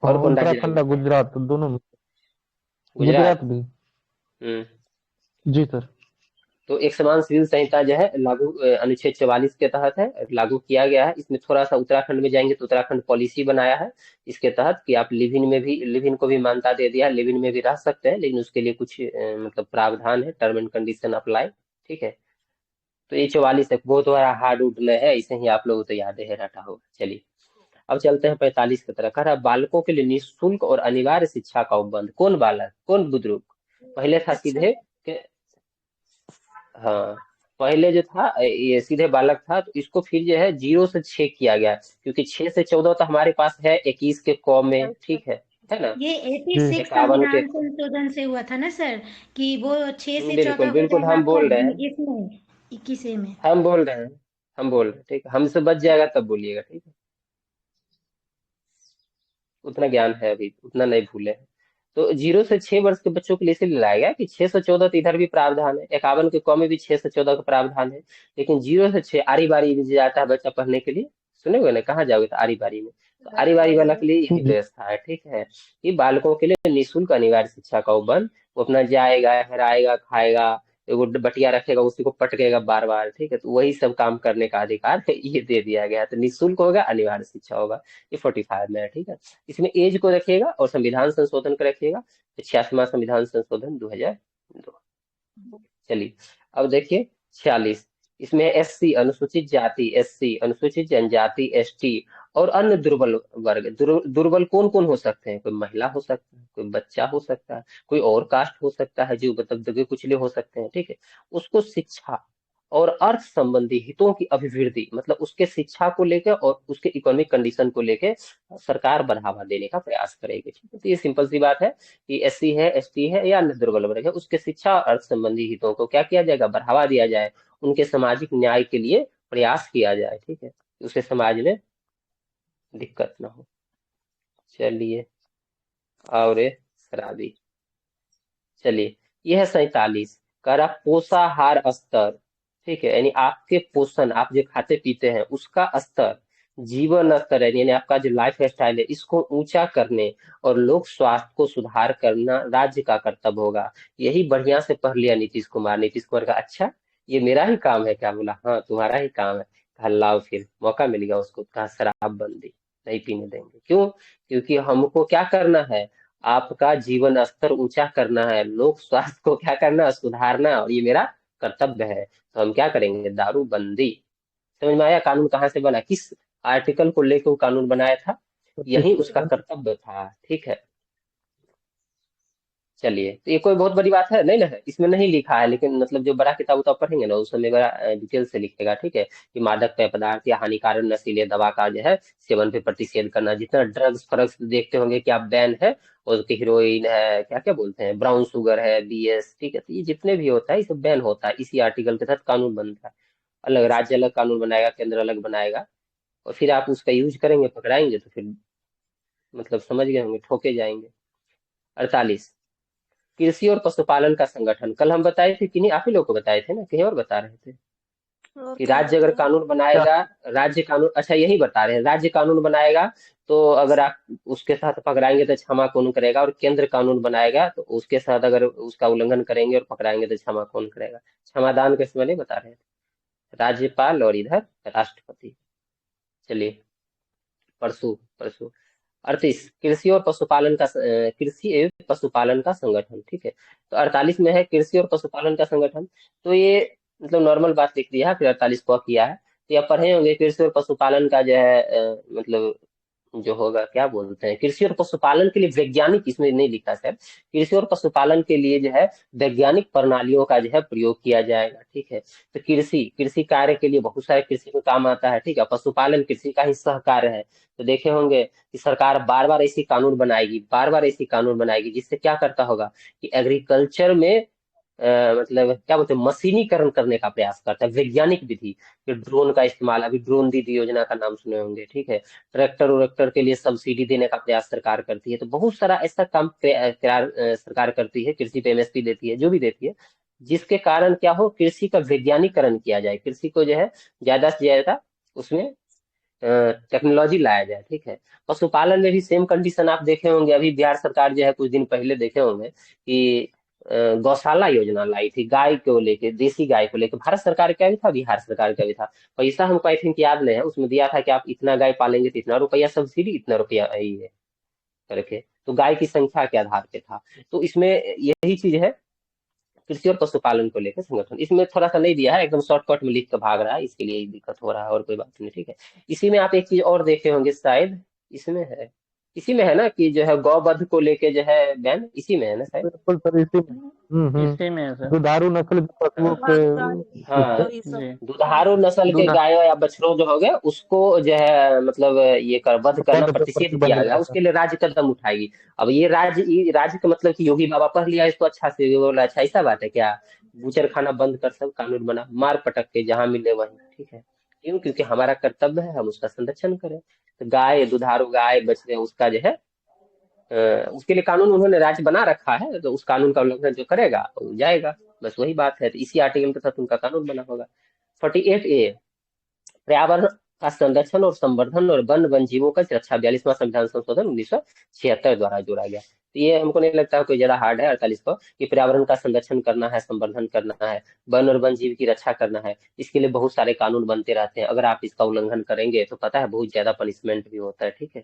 और कौन राज्य उत्तराखंड लागू और किया है? गुजरात दोनों में। गुजरात। गुजरात भी। हम्म। जी सर। तो एक समान सिविल संहिता जो है लागू अनुच्छेद 44 के तहत है, लागू किया गया है। इसमें थोड़ा सा उत्तराखंड में जाएंगे तो उत्तराखंड पॉलिसी बनाया है इसके तहत कि आप लिव इन में भी, लिव इन को भी मान्यता दे दिया है, लिव इन में भी रह सकते हैं, लेकिन उसके लिए कुछ मतलब प्रावधान है, टर्म एंड कंडीशन अप्लाई, ठीक है। तो ये 44 है, बहुत बड़ा हार्ड उड में है, इसे ही आप लोगों को तो याद है रटा होगा। चलिए अब चलते हैं 45 की तरफ। कह रहा है बालकों के लिए निःशुल्क और अनिवार्य शिक्षा का उपबंध। कौन बालक, कौन बुजुर्ग? पहले था अच्छा। सीधे के, हाँ, पहले जो था ये सीधे बालक था, तो इसको फिर जो है 0 से 6 किया गया, क्योंकि 6 से 14 तो हमारे पास है 21 के क में, अच्छा, ठीक है ना, ये जी 86 51 के संविधान संशोधन से हुआ था ना सर, कि वो 6 से 14 बिल्कुल हो बिल्कुल जाएगा हम बोल कब रहे हैं। इसमें 21 में। हम बोल रहे हैं, हम बोल रहे हैं, ठीक है, हमसे बच जाएगा तब बोलिएगा, ठीक है। उतना ज्ञान है अभी, उतना नहीं भूले हैं। तो 0 से 6 वर्ष के बच्चों के लिए इसलिए लाया गया कि 614 तो इधर भी प्रावधान है, 51 के कौ में भी 614 का प्रावधान है, लेकिन 0 से 6 आरी बारी में जाता है बच्चा पढ़ने के लिए, सुने हुए ना, कहाँ जाओगे तो आरी बारी में, तो आरी बारी वाला के लिए यही जी व्यवस्था है, ठीक है, कि बालकों के लिए निःशुल्क अनिवार्य शिक्षा का उपबंध, वो अपना जाएगा, हराएगा, खाएगा, एगो बटिया रखेगा, उसी को पटकेगा बार बार, ठीक है, तो वही सब काम करने का अधिकार है, ये दे दिया गया है। तो निःशुल्क होगा, अनिवार्य शिक्षा होगा, ये 45 में है, ठीक है। इसमें एज को रखिएगा और संविधान संशोधन को रखिएगा, तो 86वां संविधान संशोधन 2002। चलिए, अब देखिए 46, इसमें एससी अनुसूचित जाति, एससी अनुसूचित जनजाति, एसटी और अन्य दुर्बल वर्ग, दुर्बल कौन कौन हो सकते हैं, कोई महिला हो सकता है, कोई बच्चा हो सकता है, कोई और कास्ट हो सकता है, जो मतलब दबे कुचले हो सकते हैं, ठीक है, उसको शिक्षा और अर्थ संबंधी हितों की अभिवृद्धि, मतलब उसके शिक्षा को लेकर और उसके इकोनॉमिक कंडीशन को लेकर सरकार बढ़ावा देने का प्रयास करेगी, ठीक है। तो ये सिंपल सी बात है कि एससी है, एसटी है या अन्य दुर्बल वर्ग है, उसके शिक्षा और अर्थ संबंधी हितों को क्या किया जाएगा, बढ़ावा दिया जाए, उनके सामाजिक न्याय के लिए प्रयास किया जाए, ठीक है, उसके समाज में दिक्कत ना हो। चलिए, और ये शराबी, चलिए, यह है 47, कह रहा पोषाहार स्तर, ठीक है, यानी आपके पोषण, आप जो खाते पीते हैं उसका स्तर, जीवन स्तर है, यानी आपका जो लाइफ स्टाइल है, इसको ऊंचा करने और लोक स्वास्थ्य को सुधार करना राज्य का कर्तव्य होगा। यही बढ़िया से पढ़ लिया नीतीश कुमार। नीतीश कुमार का अच्छा, ये मेरा ही काम है क्या, बोला हाँ तुम्हारा ही काम है। कहा लाओ, फिर मौका मिल गया उसको, कहा शराब बंदी नहीं पीने देंगे, क्यों, क्योंकि हमको क्या करना है, आपका जीवन स्तर ऊंचा करना है, लोक स्वास्थ्य को क्या करना है, सुधारना, और ये मेरा कर्तव्य है। तो हम क्या करेंगे, दारू बंदी। समझ में आया कानून कहाँ से बना, किस आर्टिकल को लेकर वो कानून बनाया था, यही उसका कर्तव्य था, ठीक है। चलिए, तो ये कोई बहुत बड़ी बात है नहीं ना, है इसमें नहीं लिखा है, लेकिन मतलब जो बड़ा किताब उताब पढ़ेंगे ना उसमें बड़ा डिटेल से लिखेगा, ठीक है, कि मादक पेय पदार्थ या हानिकारक नशीले दवा का जो है सेवन पे प्रतिषेध करना, जितना ड्रग्स फ्रग्स देखते होंगे कि आप बैन है, और उसकी हीरोइन है, क्या क्या बोलते हैं, ब्राउन शुगर है, बीएस, ठीक है, तो ये जितने भी होता है ये सब बैन होता है, इसी आर्टिकल के तहत कानून बनता है। अलग राज्य अलग कानून बनाएगा, केंद्र अलग बनाएगा, और फिर आप उसका यूज करेंगे, पकड़ाएंगे तो फिर मतलब समझ गए होंगे, ठोके जाएंगे। 48, कृषि और पशुपालन का संगठन, कल हम बताए थे कि नहीं, आप ही लोग को बताए थे ना, कहीं और बता रहे थे और कि कहीं राज्य अगर बताइए। कानून बनाएगा, राज्य कानून, अच्छा यही बता रहे हैं, राज्य कानून बनाएगा तो अगर आप उसके साथ पकड़ाएंगे तो क्षमा कौन करेगा, और केंद्र कानून बनाएगा तो उसके साथ अगर उसका उल्लंघन करेंगे और पकड़ाएंगे तो क्षमा कौन करेगा। क्षमादान के समय नहीं बता रहे थे, राज्यपाल और इधर राष्ट्रपति। चलिए, परसों परसों 38, कृषि और पशुपालन का कृषि एवं पशुपालन का संगठन, ठीक है। तो 48 में है कृषि और पशुपालन का संगठन, तो ये मतलब नॉर्मल बात लिख दिया है, फिर 48 को किया है, तो आप पढ़े होंगे कृषि और पशुपालन का जो है मतलब जो होगा क्या बोलते हैं, कृषि और पशुपालन के लिए वैज्ञानिक, इसमें नहीं लिखा सर, कृषि और पशुपालन के लिए जो है वैज्ञानिक प्रणालियों का जो है प्रयोग किया जाएगा, ठीक है। तो कृषि, कृषि कार्य के लिए बहुत सारे कृषि में काम आता है, ठीक है, पशुपालन कृषि का ही सह कार्य है। तो देखे होंगे कि सरकार बार बार ऐसी कानून बनाएगी, बार बार ऐसी कानून बनाएगी, जिससे क्या करता होगा कि एग्रीकल्चर में मतलब क्या बोलते हैं, मशीनीकरण करने का प्रयास करता है, वैज्ञानिक विधि, फिर ड्रोन का इस्तेमाल, अभी ड्रोन दीदी योजना का नाम सुने होंगे, ठीक है, ट्रैक्टर वैक्टर के लिए सब्सिडी देने का प्रयास सरकार करती है, तो बहुत सारा ऐसा काम सरकार करती है, कृषि पे एमएसपी देती है, जो भी देती है, जिसके कारण क्या हो, कृषि का वैज्ञानिकरण किया जाए, कृषि को जो है ज्यादा से ज्यादा उसमें टेक्नोलॉजी लाया जाए, ठीक है। पशुपालन में भी सेम कंडीशन आप देखे होंगे, अभी बिहार सरकार जो है कुछ दिन पहले देखे होंगे कि गौशाला योजना लाई थी, गाय को लेके, देसी गाय को लेके, भारत सरकार का भी था, बिहार सरकार का भी था। पैसा हमको आई थिंक याद नहीं है, उसमें दिया था कि आप इतना गाय पालेंगे तो इतना रुपया सब्सिडी, इतना रुपया ये करके, तो गाय की संख्या के आधार पे था। तो इसमें यही चीज है, कृषि और पशुपालन को लेकर संगठन, इसमें थोड़ा सा नहीं दिया है, एकदम शॉर्टकट में लिख कर भाग रहा है, इसके लिए दिक्कत हो रहा है, और कोई बात नहीं, ठीक है। इसी में आप एक चीज और देखे होंगे शायद, इसमें है इसी में है ना कि जो है गौवध को लेके जो है बैन, इसी में है ना शायद। बिल्कुल सर, इसी में। इसी में है सर। दुधारू नस्ल के पशुओं के हाँ, ये सब जी दुधारू नस्ल के दूध गायों या बछड़ों जो हो गए उसको जो है मतलब ये कर वध करना वध पे प्रतिषेध प्रतिबंध किया गया, लगाता उसके लिए राज्य कदम उठाएगी। अब ये राज्य का मतलब कि योगी बाबा पढ़ लिया इसको अच्छा से, ये बोला अच्छा ऐसा बात है क्या, बूचर खाना बंद कर, सब कानून बना, मार पटक के जहां मिले वहीं, ठीक है। क्यों? क्योंकि हमारा कर्तव्य है हम उसका संरक्षण करें। तो गाय, दुधारू गाय बछड़े, उसका जो है उसके लिए कानून उन्होंने राज्य बना रखा है, तो उस कानून का उल्लंघन जो करेगा वो जाएगा। बस वही बात है, तो इसी आर्टिकल के तहत उनका कानून बना होगा। 48A, पर्यावरण का संरक्षण और संवर्धन और वन जीवों का रक्षा, 42वां संविधान संशोधन 1976 द्वारा जोड़ा गया। तो ये हमको नहीं लगता है कोई ज्यादा हार्ड है 48 को, कि पर्यावरण का संरक्षण करना है, संवर्धन करना है, वन और वन जीव की रक्षा करना है। इसके लिए बहुत सारे कानून बनते रहते हैं, अगर आप इसका उल्लंघन करेंगे तो पता है बहुत ज्यादा पनिशमेंट भी होता है, ठीक है।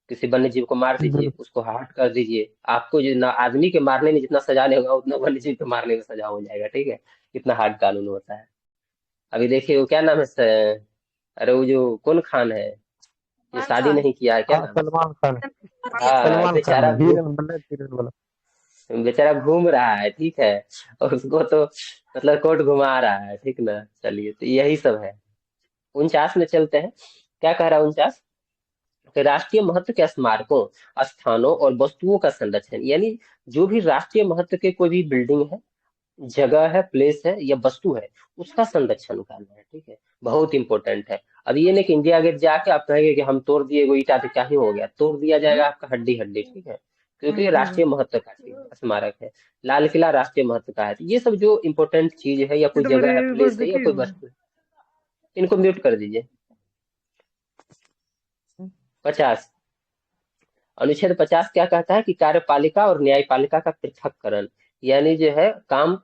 किसी वन्य जीव को मार दीजिए, बिल्कुल। उसको हर्ट कर दीजिए, आपको जो ना आदमी के मारने में जितना सजा नहीं होगा उतना वन्य जीव के मारने में सजा हो जाएगा, ठीक है। कितना हार्ड कानून होता है। अभी देखिए वो क्या नाम है अरे वो जो कौन खान है, जो सलमान शादी खान। नहीं किया है, क्या हाँ, नाम है? सलमान खान। हाँ, सलमान खान, बेचारा हीरन, ब्लैक हीरन वाला। बेचारा घूम रहा है, ठीक है। और उसको तो मतलब कोर्ट घुमा रहा है, ठीक ना। चलिए, तो यही सब है। 49 में चलते हैं। क्या कह रहा है 49? कि राष्ट्रीय महत्व के स्मारकों, स्थानों और वस्तुओं का संरक्षण, यानी जो भी राष्ट्रीय महत्व के कोई भी बिल्डिंग है, जगह है, प्लेस है या वस्तु है, उसका संरक्षण करना है, ठीक है। बहुत इंपॉर्टेंट है। अब ये नहीं कि इंडिया गेट जाके आप कहेंगे कि हम तोड़ दिए वो ईटा, तो क्या ही हो गया, तोड़ दिया जाएगा आपका हड्डी हड्डी, ठीक है। क्योंकि ये राष्ट्रीय महत्व का चीज स्मारक है। लाल किला राष्ट्रीय महत्व का है। तो ये सब जो इम्पोर्टेंट चीज है या कोई जगह है, प्लेस है या कोई वस्तु है, इनको म्यूट कर दीजिए। 50, अनुच्छेद 50 क्या कहता है कि कार्यपालिका और न्यायपालिका का पृथक्करण, यानी जो है काम,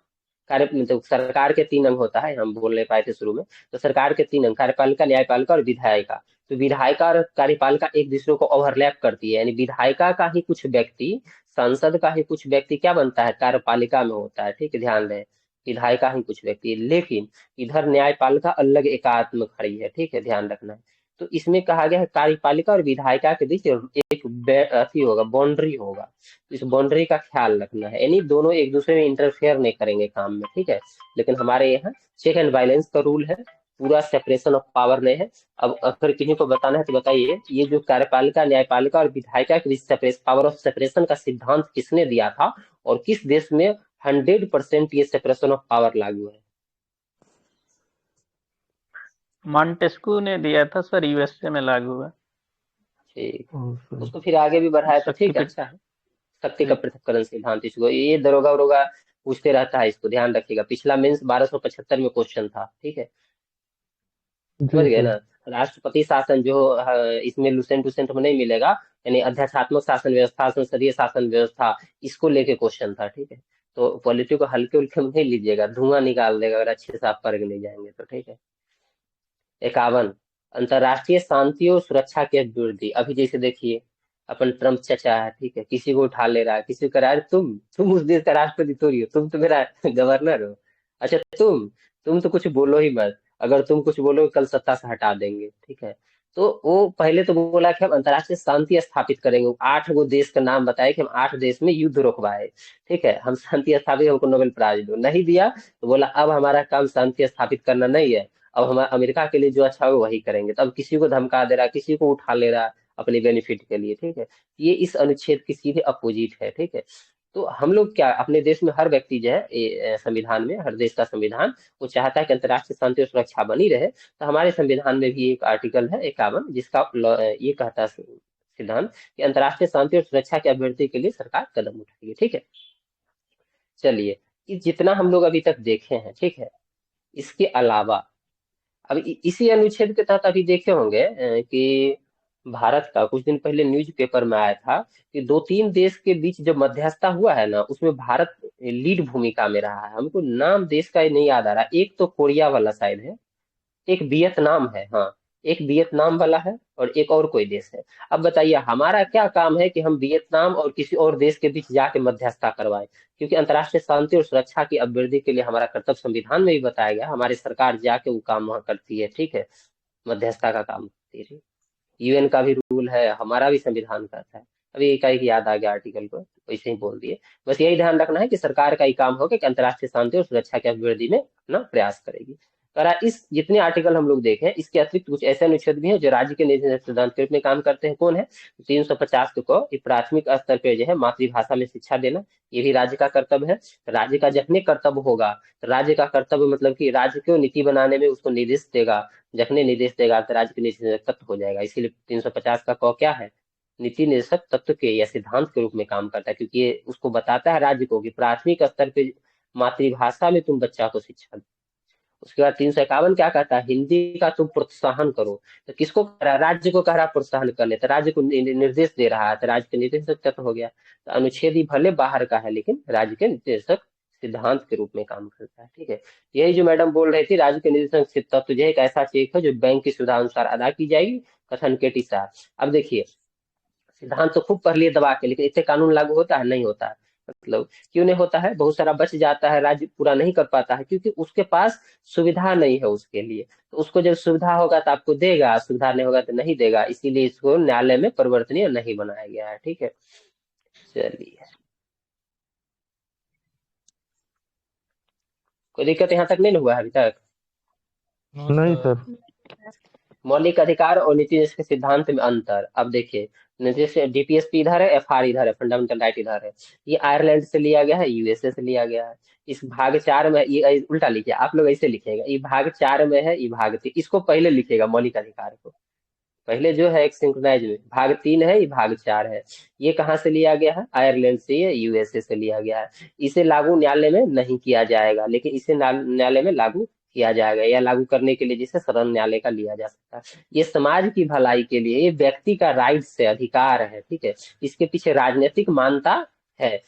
कार्य मतलब सरकार के 3 अंग होता है, हम बोल नहीं पाए थे शुरू में। तो सरकार के 3 अंग, कार्यपालिका, न्यायपालिका और विधायिका। तो विधायिका और कार्यपालिका एक दूसरे को ओवरलैप करती है, यानी विधायिका का ही कुछ व्यक्ति, सांसद का ही कुछ व्यक्ति क्या बनता है, कार्यपालिका में होता है, ठीक है, ध्यान दें। विधायिका ही कुछ व्यक्ति, लेकिन इधर न्यायपालिका अलग एकात्म खड़ी है, ठीक है, ध्यान रखना है। तो इसमें कहा गया है कार्यपालिका और विधायिका के बीच एक अथी होगा, बाउंड्री होगा। तो इस बाउंड्री का ख्याल रखना है, यानी दोनों एक दूसरे में इंटरफेयर नहीं करेंगे काम में, ठीक है। लेकिन हमारे यहाँ चेक एंड बैलेंस का रूल है, पूरा सेपरेशन ऑफ पावर नहीं है। अब अगर किसी को बताना है तो बताइए, ये जो कार्यपालिका, न्यायपालिका और विधायिका के बीच पावर ऑफ सेपरेशन का सिद्धांत किसने दिया था, और किस देश में 100% ये सेपरेशन ऑफ पावर लागू है? मॉन्टेस्क्यू ने दिया था सर, यूएसए में लागू है। ठीक, उसको फिर आगे भी बढ़ाया तो ठीक है, अच्छा है। शक्ति का पृथक्करण सिद्धांत, इसको ये दरोगा वरोगा पूछते रहता है, इसको ध्यान रखिएगा। पिछला मेंस 1275 में क्वेश्चन था, ठीक है, समझ जी गए सर। ना। राष्ट्रपति शासन जो इसमें लुसेंट वुसेंट में नहीं मिलेगा, यानी अध्यात्मक शासन व्यवस्था, संसदीय शासन व्यवस्था, इसको लेके क्वेश्चन था, ठीक है। तो पॉलिटिक्स को हल्के उल्के में नहीं लीजिएगा, धुआं निकाल देगा अगर अच्छे से आप पढ़ के नहीं जाएंगे तो, ठीक है। 51, अंतर्राष्ट्रीय शांति और सुरक्षा की अभिवृद्धि। अभी जैसे देखिए अपन ट्रम्प चचा है, ठीक है, किसी को उठा ले रहा है, किसी को करा रहा है, तुम उस देश का राष्ट्रपति थोड़ी हो, तुम तो मेरा गवर्नर हो। अच्छा, तुम तो कुछ बोलो ही मत, अगर तुम कुछ बोलो कल सत्ता से हटा देंगे, ठीक है। तो वो पहले तो बोला कि हम अंतर्राष्ट्रीय शांति स्थापित करेंगे, 8 गो देश का नाम बताए कि हम 8 देश में युद्ध रोकवाए, ठीक है, हम शांति स्थापित, हमको नोबेल प्राइज दो, नहीं दिया। तो बोला अब हमारा काम शांति स्थापित करना नहीं है, अब हम अमेरिका के लिए जो अच्छा हो वही करेंगे। तो अब किसी को धमका दे रहा, किसी को उठा ले रहा अपने बेनिफिट के लिए, ठीक है। ये इस अनुच्छेद के सीधे अपोजिट है, ठीक है। तो हम लोग क्या, अपने देश में हर व्यक्ति जो है संविधान में, हर देश का संविधान वो चाहता है कि अंतर्राष्ट्रीय शांति और सुरक्षा बनी रहे। तो हमारे संविधान में भी एक आर्टिकल है 51, जिसका ये कहता है सिद्धांत कि अंतर्राष्ट्रीय शांति और सुरक्षा की अभिवृद्धि के लिए सरकार कदम उठाएगी, ठीक है। चलिए, जितना हम लोग अभी तक देखे हैं, ठीक है, इसके अलावा अब इसी अनुच्छेद के तहत अभी देखे होंगे कि भारत का कुछ दिन पहले न्यूज़पेपर में आया था कि 2-3 देश के बीच जब मध्यस्थता हुआ है ना, उसमें भारत लीड भूमिका में रहा है। हमको नाम देश का नहीं याद आ रहा, एक तो कोरिया वाला शायद है, एक वियतनाम है, हाँ, एक वियतनाम वाला है और एक और कोई देश है। अब बताइए हमारा क्या काम है कि हम वियतनाम और किसी और देश के बीच जाके मध्यस्थता करवाएं, क्योंकि अंतर्राष्ट्रीय शांति और सुरक्षा की अभिवृद्धि के लिए हमारा कर्तव्य संविधान में भी बताया गया, हमारी सरकार जाके वो काम वहां करती है, ठीक है, मध्यस्थता का काम करती है, ठीक। UN का भी रूल है, हमारा भी संविधान कहता है। अभी एकाएक याद आ गया आर्टिकल को, वैसे ही बोल दिए। बस यही ध्यान रखना है कि सरकार का ही काम होगा कि अंतर्राष्ट्रीय शांति और सुरक्षा की अभिवृद्धि में अपना प्रयास करेगी। और इस जितने आर्टिकल हम लोग देखे, इसके अतिरिक्त कुछ ऐसे अनुच्छेद भी हैं जो राज्य के निजी सिद्धांत के रूप में काम करते हैं। कौन है? 350 को प्राथमिक स्तर पे जो है मातृभाषा में शिक्षा देना, ये भी राज्य का कर्तव्य है। राज्य का जखने कर्तव्य होगा, तो राज्य का कर्तव्य मतलब कि राज्य को नीति बनाने में उसको निर्देश देगा, जखने निर्देश देगा तो राज्य के नीति निर्देशक तत्व हो जाएगा। इसीलिए 350 का क क्या है? नीति निर्देशक तत्व के या सिद्धांत के रूप में काम करता है, क्योंकि ये उसको बताता है राज्य को कि प्राथमिक स्तर पे मातृभाषा में तुम बच्चा को शिक्षा दो। उसके बाद 351 क्या कहता है? हिंदी का तुम प्रोत्साहन करो। तो किसको कह रहा है? राज्य को कह रहा है प्रोत्साहन करने, तो राज्य को निर्देश दे रहा है, तो राज्य के निर्देशक तत्व हो गया। तो अनुच्छेद ही भले बाहर का है लेकिन राज्य के निर्देशक सिद्धांत के रूप में काम करता है। ठीक है, यही जो मैडम बोल रही थी, राज्य के निर्देशक तत्व जो है एक ऐसा चेक है जो बैंक की सुविधा अनुसार अदा की जाएगी कथन के टीसा। अब देखिए, सिद्धांत तो खूब पढ़ लिए दबा के, लेकिन इससे कानून लागू होता है? नहीं होता है। मतलब क्यों नहीं होता है? बहुत सारा बच जाता है, राज्य पूरा नहीं कर पाता है, क्योंकि उसके पास सुविधा नहीं है उसके लिए। तो उसको जब सुविधा होगा तो आपको देगा, सुविधा नहीं होगा तो नहीं देगा। इसीलिए इसको न्यायालय में परिवर्तनीय नहीं बनाया गया है। ठीक है, चलिए, कोई दिक्कत यहाँ तक नहीं ना हुआ है अभी तक? नहीं सर। मौलिक अधिकार और नीति निषेध के सिद्धांत में अंतर। अब देखिए, जैसे DPSP इधर है, FR इधर है, फंडामेंटल राइट इधर है। ये आयरलैंड से लिया गया है, USA से लिया गया है। इस भाग 4 में, ये उल्टा लिखिए आप लोग, ऐसे लिखिएगा, ये भाग 4 में है, ये भाग 3। इसको पहले लिखिएगा, मौलिक अधिकार को पहले जो है एक सिंक्रोनाइज में। भाग 3 है, ये भाग 4 है। ये कहाँ से लिया गया है? आयरलैंड से, ये USA से लिया गया है। इसे लागू न्यायालय में नहीं किया जाएगा, लेकिन इसे न्यायालय में लागू किया जाएगा, या लागू करने के लिए जिसे सदन न्यायालय का लिया जा सकता है। ये समाज की भलाई के लिए, ये व्यक्ति का राइट से अधिकार है। ठीक है, इसके पीछे राजनीतिक मान्यता है,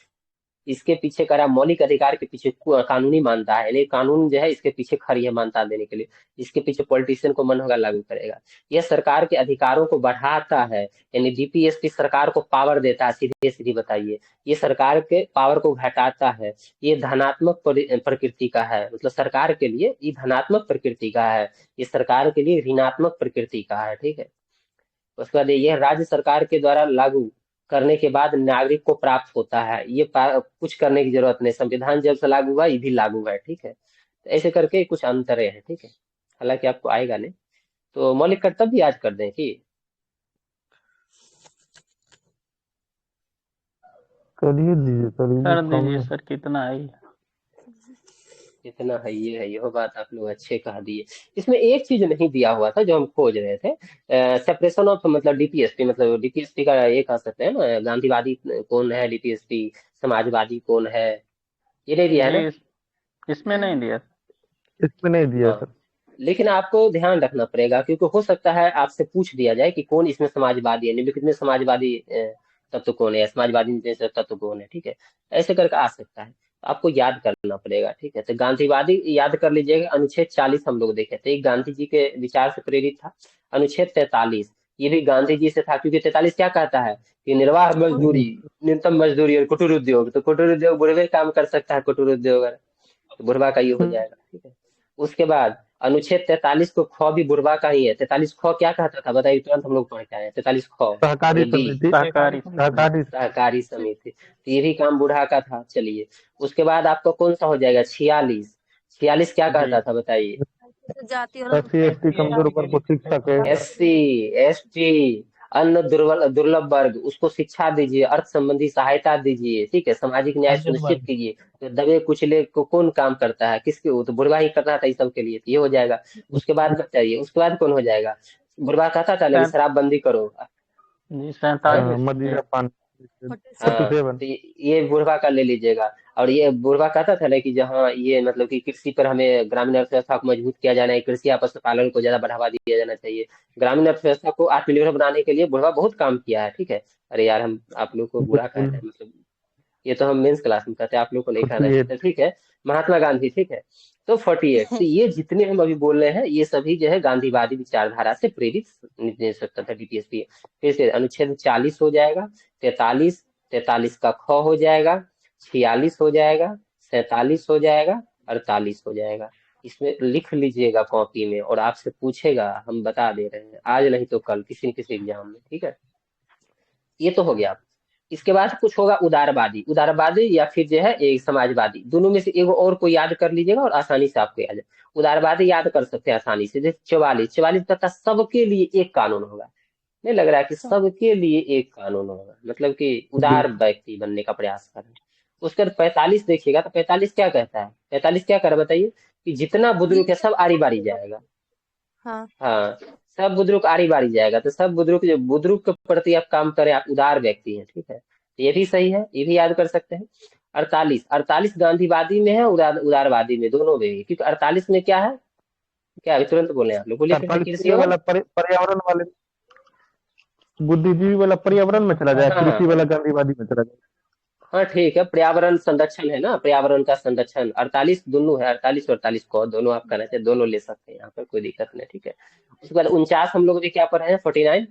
इसके पीछे करा मौलिक अधिकार के पीछे कानूनी मानता है, यानी कानून जो है इसके पीछे खड़ी है मानता देने के लिए। इसके पीछे पॉलिटिशियन को मन होगा लागू करेगा। यह सरकार के अधिकारों को बढ़ाता है, यानी DPSP सरकार को पावर देता है। सीधे सीधी बताइए, ये सरकार के पावर को घटाता है। ये धनात्मक प्रकृति का है, मतलब सरकार के लिए ये धनात्मक प्रकृति का है, ये सरकार के लिए ऋणात्मक प्रकृति का है। ठीक है, उसके बाद यह राज्य सरकार के द्वारा लागू करने के बाद नागरिक को प्राप्त होता है। ये कुछ करने की जरूरत नहीं, संविधान जब से लागू हुआ ये भी लागू है। ठीक है, तो ऐसे करके कुछ अंतरे हैं। ठीक है, हालांकि आपको आएगा नहीं, तो मौलिक कर्तव्य भी याद कर दें कि करिए दीजिए सर, ये कर कम दीजिए है। सर, कितना है? इतना है, ये है, यह बात आप लोग अच्छे कह दिए। इसमें एक चीज नहीं दिया हुआ था जो हम खोज रहे थे, सेपरेशन ऑफ, मतलब DPSP, मतलब DPSP का ये कह सकते हैं ना, गांधीवादी कौन है, DPSP समाजवादी कौन है, ये नहीं दिया है ना? ये इसमें नहीं दिया। इसमें नहीं दिया हाँ, सर। लेकिन आपको ध्यान रखना पड़ेगा, क्योंकि हो सकता है आपसे पूछ दिया जाए कि कौन इसमें समाजवादी है, निम्नलिखित में समाजवादी तत्व कौन है, समाजवादी निषेध तत्व कौन है। ठीक है, ऐसे करके आ सकता है, तो आपको याद करना पड़ेगा। ठीक है, तो गांधीवादी याद कर लीजिएगा। अनुच्छेद 40 हम लोग देखे थे, गांधी जी के विचार से प्रेरित था। अनुच्छेद 43, ये भी गांधी जी से था, क्योंकि 43 क्या कहता है कि निर्वाह मजदूरी, न्यूनतम मजदूरी और कुटीर उद्योग। तो कुटीर उद्योग बुढ़वे काम कर सकता है, कुटीर उद्योग, तो बुढ़वा का ये हो जाएगा। ठीक है, उसके बाद अनुच्छेद 43 को ख भी बुढ़वा का ही है। 43 ख क्या कहता था बताइए, तुरंत हम लोग पढ़ के आए। 43 ख सहकारी ये बी, समिति। सहकारी सहकारी। सहकारी समिति, तो ये भी काम बुढ़ा का था। चलिए, उसके बाद आपका कौन सा हो जाएगा? 46, 46 क्या जी। कहता था बताइए? जाति और SC ST कमजोर वर्ग को शिक्षा के। SC ST, अन्य दुर्लभ वर्ग, उसको शिक्षा दीजिए, अर्थ संबंधी सहायता दीजिए। ठीक है, सामाजिक न्याय सुनिश्चित कीजिए। तो दबे कुचले को कौन काम करता है, किसके? वो तो बुढ़वा ही करना था इस सब के लिए, तो ये हो जाएगा। उसके बाद बताइए, उसके बाद कौन हो जाएगा? बुढ़वा कहता था ना कि शराबबंदी करो। जी 47। मदिरा पान। हाँ, 47। तो ये बुढ़वा का ले लीजिएगा। और ये बुढ़वा कहता था ना कि जहाँ ये मतलब कि कृषि पर हमें ग्रामीण अर्थव्यवस्था को मजबूत किया जाना है, कृषि पशुपालन को ज्यादा बढ़ावा दिया जाना चाहिए। ग्रामीण अर्थव्यवस्था को आत्मनिर्भर बनाने के लिए बुढ़वा बहुत काम किया है। ठीक है, अरे यार, हम आप लोग को बुरा कह रहे हैं, मतलब ये तो हम मेंस क्लास में कहते हैं, आप लोग को नहीं कहना चाहिए। 48। ठीक है, महात्मा गांधी। ठीक है, तो 48, तो ये जितने हम अभी बोल रहे हैं ये सभी जो है गांधीवादी विचारधारा से प्रेरित निर्देशक तथा DPSP। फिर से अनुच्छेद 40 हो जाएगा, 43, 43 का ख हो जाएगा, 46 हो जाएगा, 47 हो जाएगा, 48 हो जाएगा। इसमें लिख लीजिएगा कॉपी में, और आपसे पूछेगा, हम बता दे रहे हैं, आज नहीं तो कल किसी न किसी एग्जाम में, ठीक है। ये तो हो गया। इसके बाद कुछ होगा उदारवादी, उदारवादी या फिर जो है एक समाजवादी, दोनों में से एगो और को याद कर लीजिएगा और आसानी से आपको याद है। उदारवादी याद कर सकते हैं आसानी से, जैसे 44, 44 कहता सबके लिए एक कानून होगा। नहीं लग रहा है कि सबके लिए एक कानून होगा, मतलब कि जी। उदार व्यक्ति बनने का प्रयास करें। उसके बाद 45 देखिएगा, तो 45 क्या कहता है, 45 क्या कर बताइए, कि जितना बुजुर्ग है सब आरी बारी जाएगा। हाँ हाँ, सब बुजुर्ग आरी बारी जाएगा, तो सब बुजुर्ग, जो बुजुर्ग के प्रति आप काम करें, आप उदार व्यक्ति हैं, ठीक है, तो ये भी सही है, ये भी याद कर सकते हैं। 48, 48 गांधीवादी में है, उदारवादी में, दोनों में भी, क्योंकि 48 में क्या है, क्या अभी तुरंत बोले आप लोग, बोलिए फिर से, 48 फिर से ये और। वाला पर्यावरण वाले, बुद्धिजीवी वाला पर्यावरण में चला जाए, कृषि हाँ वाला गांधीवादी में चला जाए। हाँ ठीक है, पर्यावरण संरक्षण है ना, पर्यावरण का संरक्षण, 48 दोनों है, 48 और 48 को दोनों आप कहना चाहिए, दोनों ले सकते हैं यहाँ पर, कोई दिक्कत नहीं, ठीक है। उसके बाद 49 हम लोग भी क्या पढ़े हैं, 49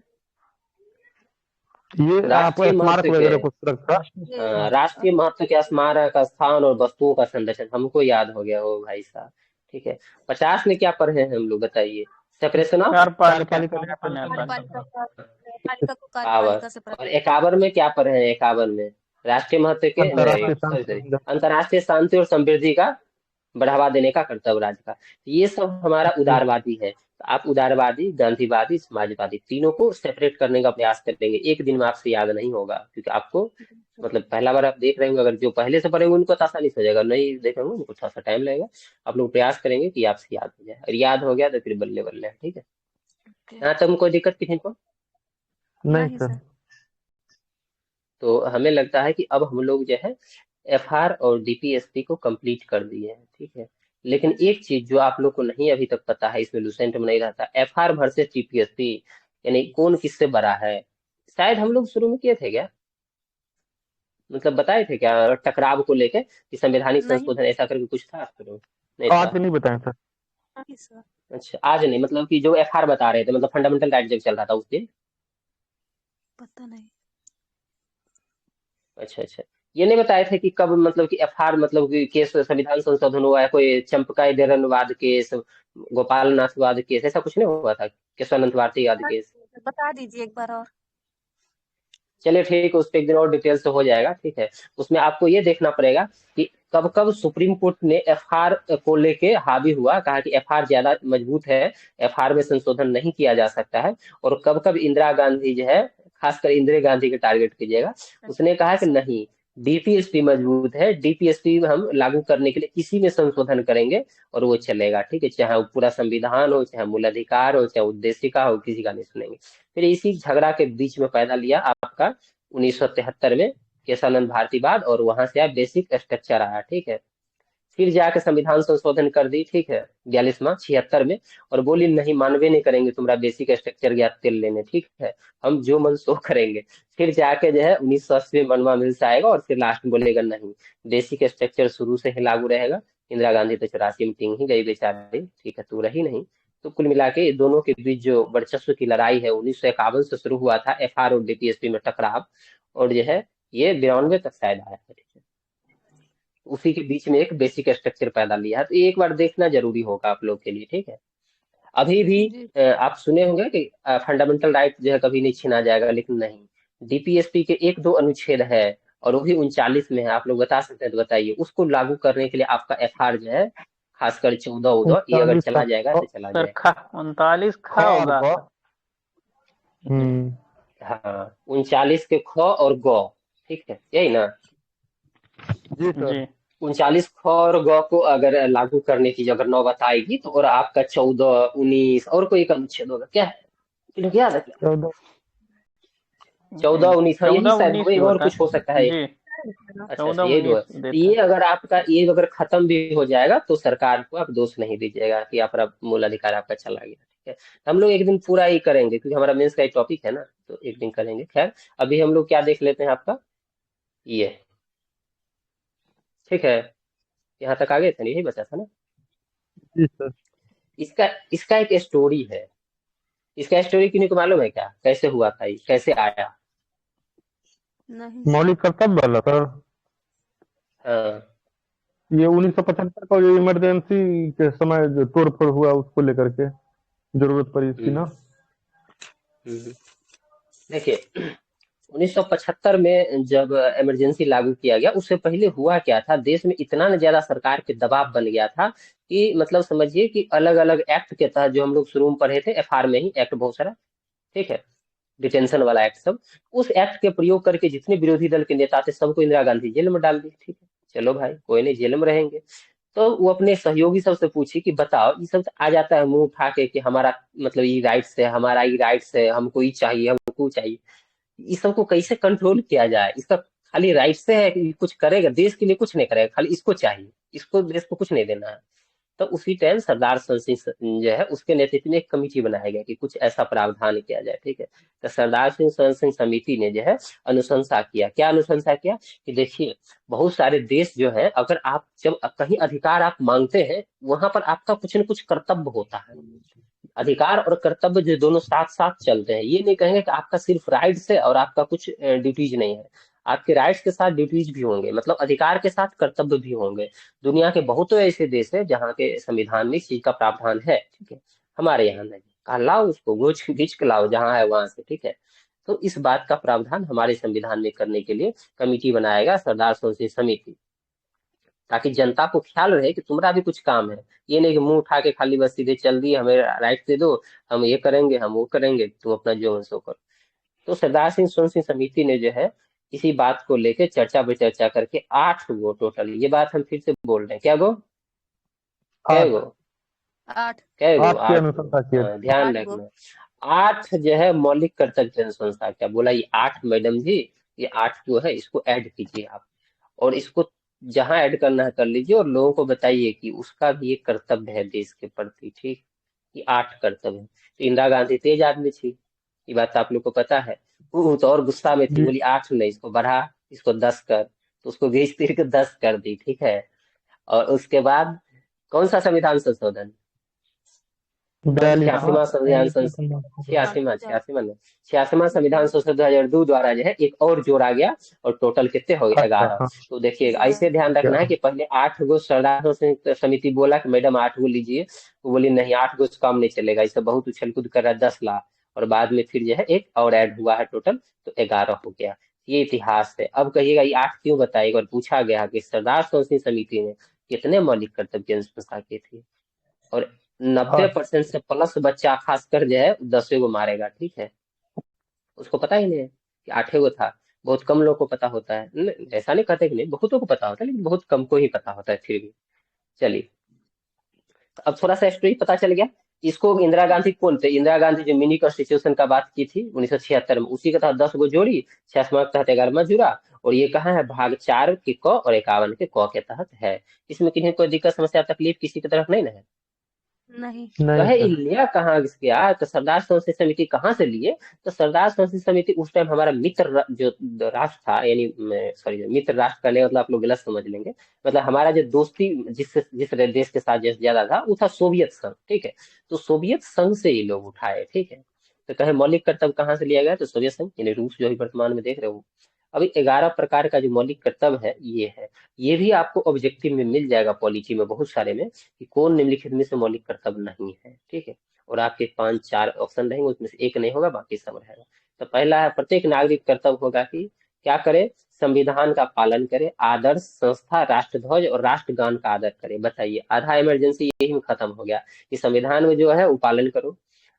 ये आप राष्ट्रीय स्मारक महत्व के, वगैरह को सुरक्षा। राष्ट्रीय महत्व के स्मारक, स्थान और वस्तुओं का संरक्षण, हमको याद हो गया हो भाई साहब, ठीक है। 50 में क्या पढ़े हैं हम लोग बताइए, सेपरेशन ऑफ कार्यपालिका कार्यपालिका न्यायपालिका। न्यायपालिका को पावर। कार्यपालिका से और 51 में क्या पढ़े हैं, 51 में राष्ट्रीय महत्व के, नहीं अंतर्राष्ट्रीय सॉरी शांति सॉरी, समझौता। अंतर्राष्ट्रीय शांति और समृद्धि का बढ़ावा देने का कर्तव्य राज्य का, ये सब हमारा उदारवादी है। तो आप उदारवादी, गांधीवादी, समाजवादी, तीनों को सेपरेट करने का प्रयास करेंगे, एक दिन में आपसे याद नहीं होगा, क्योंकि आपको, मतलब पहला बार आप देख रहे होंगे, अगर जो पहले से पढ़ेंगे उनको तो आसानी से हो जाएगा, नहीं देख रहे होंगे उनको थोड़ा सा टाइम लगेगा। आप लोग प्रयास करेंगे कि आपसे याद हो जाए, और याद हो गया तो फिर बल्ले बल्ले, ठीक है। यहाँ तक कोई दिक्कत किसी को? नहीं नहीं सर। सर। तो हमें लगता है कि अब हम लोग जो है एफआर और डीपीएसपी को कंप्लीट कर दिए हैं, ठीक है। लेकिन एक चीज जो आप लोग को नहीं अभी तक पता है, इसमें लूसेंट में नहीं रहता, एफआर वर्सेस डीपीएसपी, यानी कौन किससे बड़ा है, शायद हम लोग शुरू में किए थे क्या, मतलब बताए थे क्या टकराव को लेके, कि संवैधानिक नहीं संशोधन ऐसा करके कुछ था शुरू में? नहीं आज था। नहीं बताएं सर। नहीं सर। अच्छा, आज नहीं, मतलब कि जो एफआर बता रहे थे, मतलब फंडामेंटल राइट जब चल रहा था उस दिन। पता नहीं। अच्छा अच्छा, ये नहीं बताए थे कि कब, मतलब कि एफआर, मतलब कि केस संविधान संशोधन हुआ है, कोई चंपकाई देरनवाद केस, गोपाल नाथवाद केस, ऐसा कुछ नहीं हुआ था, केशवानंद भारती वाद केस? बता दीजिए एक बार और। चलिए ठीक है, उस पर एक दिन और डिटेल से हो जाएगा, ठीक है। उसमें आपको ये देखना पड़ेगा कि कब कब सुप्रीम कोर्ट ने एफआर को लेके हावी हुआ, कहा कि एफआर ज्यादा मजबूत है, एफआर में संशोधन नहीं किया जा सकता है, और कब कब इंदिरा गांधी जो है, खासकर इंदिरा गांधी के टारगेट कीजिएगा, उसने कहा कि नहीं, डीपीएसपी मजबूत है, डीपीएसपी हम लागू करने के लिए इसी में संशोधन करेंगे और वो चलेगा, ठीक है, चाहे वो पूरा संविधान हो, चाहे मूल अधिकार हो, चाहे उद्देशिका हो, किसी का नहीं सुनेंगे। फिर इसी झगड़ा के बीच में पैदा लिया आपका 1973 में केशवानंद भारतीवाद, और वहां से आप बेसिक स्ट्रक्चर आया, ठीक है। फिर जाके संविधान संशोधन कर दी, ठीक है, 42वां 76 में, और बोली नहीं, मानवे नहीं करेंगे तुम्हारा बेसिक स्ट्रक्चर गया तेल लेने, ठीक है, हम जो मन सो करेंगे। फिर जाके जो है 1980 में मनवा मिल्स आएगा, और फिर लास्ट में बोलेगा नहीं, बेसिक स्ट्रक्चर शुरू से ही लागू रहेगा। इंदिरा गांधी तो 84 में टिंग ही गई बेचारी, ठीक है, तू रही नहीं। तो कुल मिला के दोनों के बीच जो वर्चस्व की लड़ाई है, 1951 से शुरू हुआ था, एफआर और डीपीएसपी में टकराव, और जो है ये 92 तक शायद आया था, ठीक है। उसी के बीच में एक बेसिक स्ट्रक्चर पैदा लिया है, तो ये एक बार देखना जरूरी होगा आप लोग के लिए, ठीक है। अभी भी जी। आप सुने होंगे कि फंडामेंटल राइट जो है कभी नहीं छीना जाएगा, लेकिन नहीं, डीपीएसपी के एक दो अनुच्छेद है, और वो भी 39 में है, आप लोग बता सकते हैं तो बताइए, उसको लागू करने के लिए आपका एफआर जो है, खासकर 14 ये अगर 39 चला का जाएगा तो चला सर जाएगा। 39 ख खा और होगा। ग। हम्म। हाँ, 39 के ख और ग, ठीक है, यही ना। जी सर। जी 39 ख और ग को अगर लागू करने की अगर नौबत आएगी, तो और आपका 14, 19 और कोई एक अनुच्छेद होगा क्या है, किन्हीं को याद है क्या? 14। 14, 19, हाँ यही 14 शायद 19 वो, ही एक और होता कुछ हो है सकता है। जी। अच्छा अच्छा, 14 यही दो है, 19 तो देता ये है। अगर आपका ये अगर खत्म भी हो जाएगा, तो सरकार को आप दोष नहीं दीजिएगा कि आप मूल अधिकार आपका चला गया, ठीक है। तो हम लोग एक दिन पूरा ही करेंगे, क्योंकि हमारा मेंस का एक टॉपिक है ना, तो एक दिन करेंगे। खैर, अभी हम लोग क्या देख लेते हैं आपका ये, ठीक है, यहाँ तक आ गए थे, यही बचा था ना। जी सर। इसका इसका एक स्टोरी है, इसका स्टोरी किन्हीं को मालूम है क्या, कैसे हुआ था, ये कैसे आया? नहीं सर। मौलिक कर्तव्य वाला सर। हाँ, ये 1975 का जो इमरजेंसी के समय जो तोड़ फोड़ हुआ उसको लेकर के जरूरत पड़ी इसकी हम्म, ना। हम्म। देखिए 1975 में जब इमरजेंसी लागू किया गया, उससे पहले हुआ क्या था, देश में इतना न ज्यादा सरकार पे दबाव बन गया था कि मतलब समझिए कि अलग अलग एक्ट के तहत, जो हम लोग शुरू में पढ़े थे, एफआर में ही एक्ट बहुत सारा, ठीक है, डिटेंशन वाला एक्ट सब, उस एक्ट के प्रयोग करके जितने विरोधी दल के नेता थे सबको इंदिरा गांधी जेल में डाल दी, ठीक है। चलो भाई कोई नहीं, जेल में रहेंगे। तो वो अपने सहयोगी सबसे पूछी कि बताओ, ये सब आ जाता है मुंह उठा के हमारा मतलब ये राइट्स है, हमारा ये राइट्स है, हमको ये चाहिए, हमको चाहिए, इस सबको कैसे कंट्रोल किया जाए, इसका खाली राइट से है कि कुछ करेगा देश के लिए, कुछ नहीं करेगा, खाली इसको चाहिए, इसको देश को कुछ नहीं देना है। तो उसी टाइम सरदार जो है उसके नेतृत्व में एक कमेटी बनाया गया कि कुछ ऐसा प्रावधान किया जाए, ठीक है। तो सरदार सिंह समिति ने जो है अनुशंसा किया, क्या अनुशंसा किया कि देखिए, बहुत सारे देश जो है, अगर आप जब कहीं अधिकार आप मांगते हैं, वहां पर आपका कुछ न कुछ कर्तव्य होता है। अधिकार और कर्तव्य जो दोनों साथ साथ चलते हैं, ये नहीं कहेंगे कि आपका सिर्फ राइट्स है और आपका कुछ ड्यूटीज नहीं है। आपके राइट्स के साथ ड्यूटीज भी होंगे, मतलब अधिकार के साथ कर्तव्य भी होंगे। दुनिया के बहुतों ऐसे देश है जहाँ के संविधान में इस चीज का प्रावधान है, ठीक है। हमारे यहाँ नहीं, कहा लाओ उसको गोच खींच के लाओ जहाँ है वहां से, ठीक है। तो इस बात का प्रावधान हमारे संविधान में करने के लिए कमिटी बनाएगा सरदार संसदीय समिति, ताकि जनता को ख्याल रहे कि तुम्हारा भी कुछ काम है। ये नहीं कि मुंह उठा के खाली बस सीधे चल दिए, हमें राइट दे दो, हम ये करेंगे, हम वो करेंगे, तुम अपना जो है सो करो। तो सरदार सिंह सोन सिंह समिति ने जो है इसी बात को लेकर चर्चा पे चर्चा करके 8 गो टोटल, ये बात हम फिर से बोल रहे हैं, क्या गो, क्या आठ गो, 8। क्या गो, आठ की 8 गो, अनुशंसा किया। हाँ, ध्यान 8 गो। रखना। 8 जो है मौलिक कर्तव्य अनुशंसा, क्या बोला, ये 8 मैडम जी, ये 8 जो है इसको ऐड कीजिए आप, और इसको जहां ऐड करना है कर लीजिए, और लोगों को बताइए कि उसका भी एक कर्तव्य है देश के प्रति, ठीक। ये 8 कर्तव्य है। तो इंदिरा गांधी तेज आदमी थी, ये बात आप लोग को पता है। वो तो और गुस्सा में थी, जी। बोली 8 नहीं, इसको बढ़ा, इसको 10 कर, तो उसको घींच तीर के 10 कर दी, ठीक है। और उसके बाद कौन सा संविधान संशोधन, 42वां। 86वां संविधान संशोधन, 86वां नहीं, 86वां संविधान संशोधन 2002 द्वारा जो है एक और जोड़ा गया, और टोटल कितने हो गए, अच्छा 11। हाँ। तो देखिए ऐसे ध्यान क्या रखना है कि पहले 8 गो सरदार सिंह समिति बोला कि मैडम 8 गो लीजिए, तो बोली नहीं 8 गो से काम नहीं चलेगा, इससे बहुत उछल कूद कर रहा है, 10 ला। और बाद में फिर जो है एक और ऐड हुआ है, टोटल तो 11 हो गया। ये इतिहास है। अब कहिएगा ये 8 क्यों बताएगा, और पूछा गया कि सरदार सिंह समिति ने कितने मौलिक कर्तव्य की अनुशंसा की थी, और 90% से प्लस बच्चा खासकर जो है 10 गो मारेगा, ठीक है। उसको पता ही नहीं है कि 8 गो था। बहुत कम लोग को पता होता है, ऐसा नहीं कहते कि नहीं, बहुतों को पता होता है, लेकिन बहुत कम को ही पता होता है फिर भी। चलिए, तो अब थोड़ा सा स्टोरी पता चल गया। इसको इंदिरा गांधी कौन थे, इंदिरा गांधी जो मिनी कॉन्स्टिट्यूशन का बात की थी 1976 में, उसी के तहत 10 गो जोड़ी, 86वां के तहत 11वां जुड़ा। और ये कहाँ है, भाग 4 के क और 51 के क के तहत है। इसमें किन्हीं कोई दिक्कत समस्या तकलीफ किसी की तरफ नहीं ना है। नहीं। नहीं कहे ये सर। लिया कहाँ इसके यार, तो सरदार संसदीय समिति कहाँ से लिए। तो सरदार संसदीय समिति उस टाइम हमारा जो राष्ट्र था, यानी सॉरी, मित्र राष्ट्र करने मतलब आप लोग गलत समझ लेंगे, मतलब हमारा जो दोस्ती जिस देश के साथ जैसे ज्यादा था, वो था सोवियत संघ, ठीक है। तो सोवियत संघ से ये लोग उठाए, ठीक है। तो कहे मौलिक कर्तव्य कहाँ से लिया गया, तो सोवियत संघ यानी रूस, जो अभी वर्तमान में देख रहे हो। अभी 11 प्रकार का जो मौलिक कर्तव्य है ये है। ये भी आपको ऑब्जेक्टिव में मिल जाएगा, पॉलिटी में बहुत सारे में, कि कौन निम्नलिखित में से मौलिक कर्तव्य नहीं है, ठीक है। और आपके 5-4 ऑप्शन रहेंगे, उसमें से एक नहीं होगा, बाकी सब रहेगा। तो पहला है, प्रत्येक नागरिक कर्तव्य होगा कि क्या करे, संविधान का पालन करे, आदर्श संस्था, राष्ट्रध्वज और राष्ट्रगान का आदर करे। बताइए, आधा इमरजेंसी यही में खत्म हो गया कि संविधान में जो है वो पालन करो,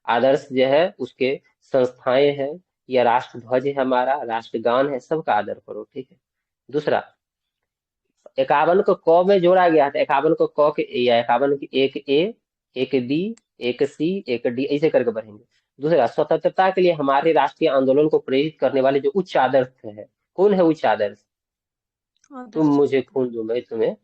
आदर्श जो है उसके संस्थाएं हैं, या राष्ट्रध्वज है हमारा, राष्ट्रगान है, सबका आदर करो, ठीक है। दूसरा, 51 को क में जोड़ा गया था, 51 को क के, या 51 की एक ए, एक बी, एक सी, एक डी, ऐसे करके बढ़ेंगे। दूसरा, स्वतंत्रता के लिए हमारे राष्ट्रीय आंदोलन को प्रेरित करने वाले जो उच्च आदर्श है, कौन है उच्च आदर्श, तुम आदर्श। मुझे खून दो मैं तुम्हें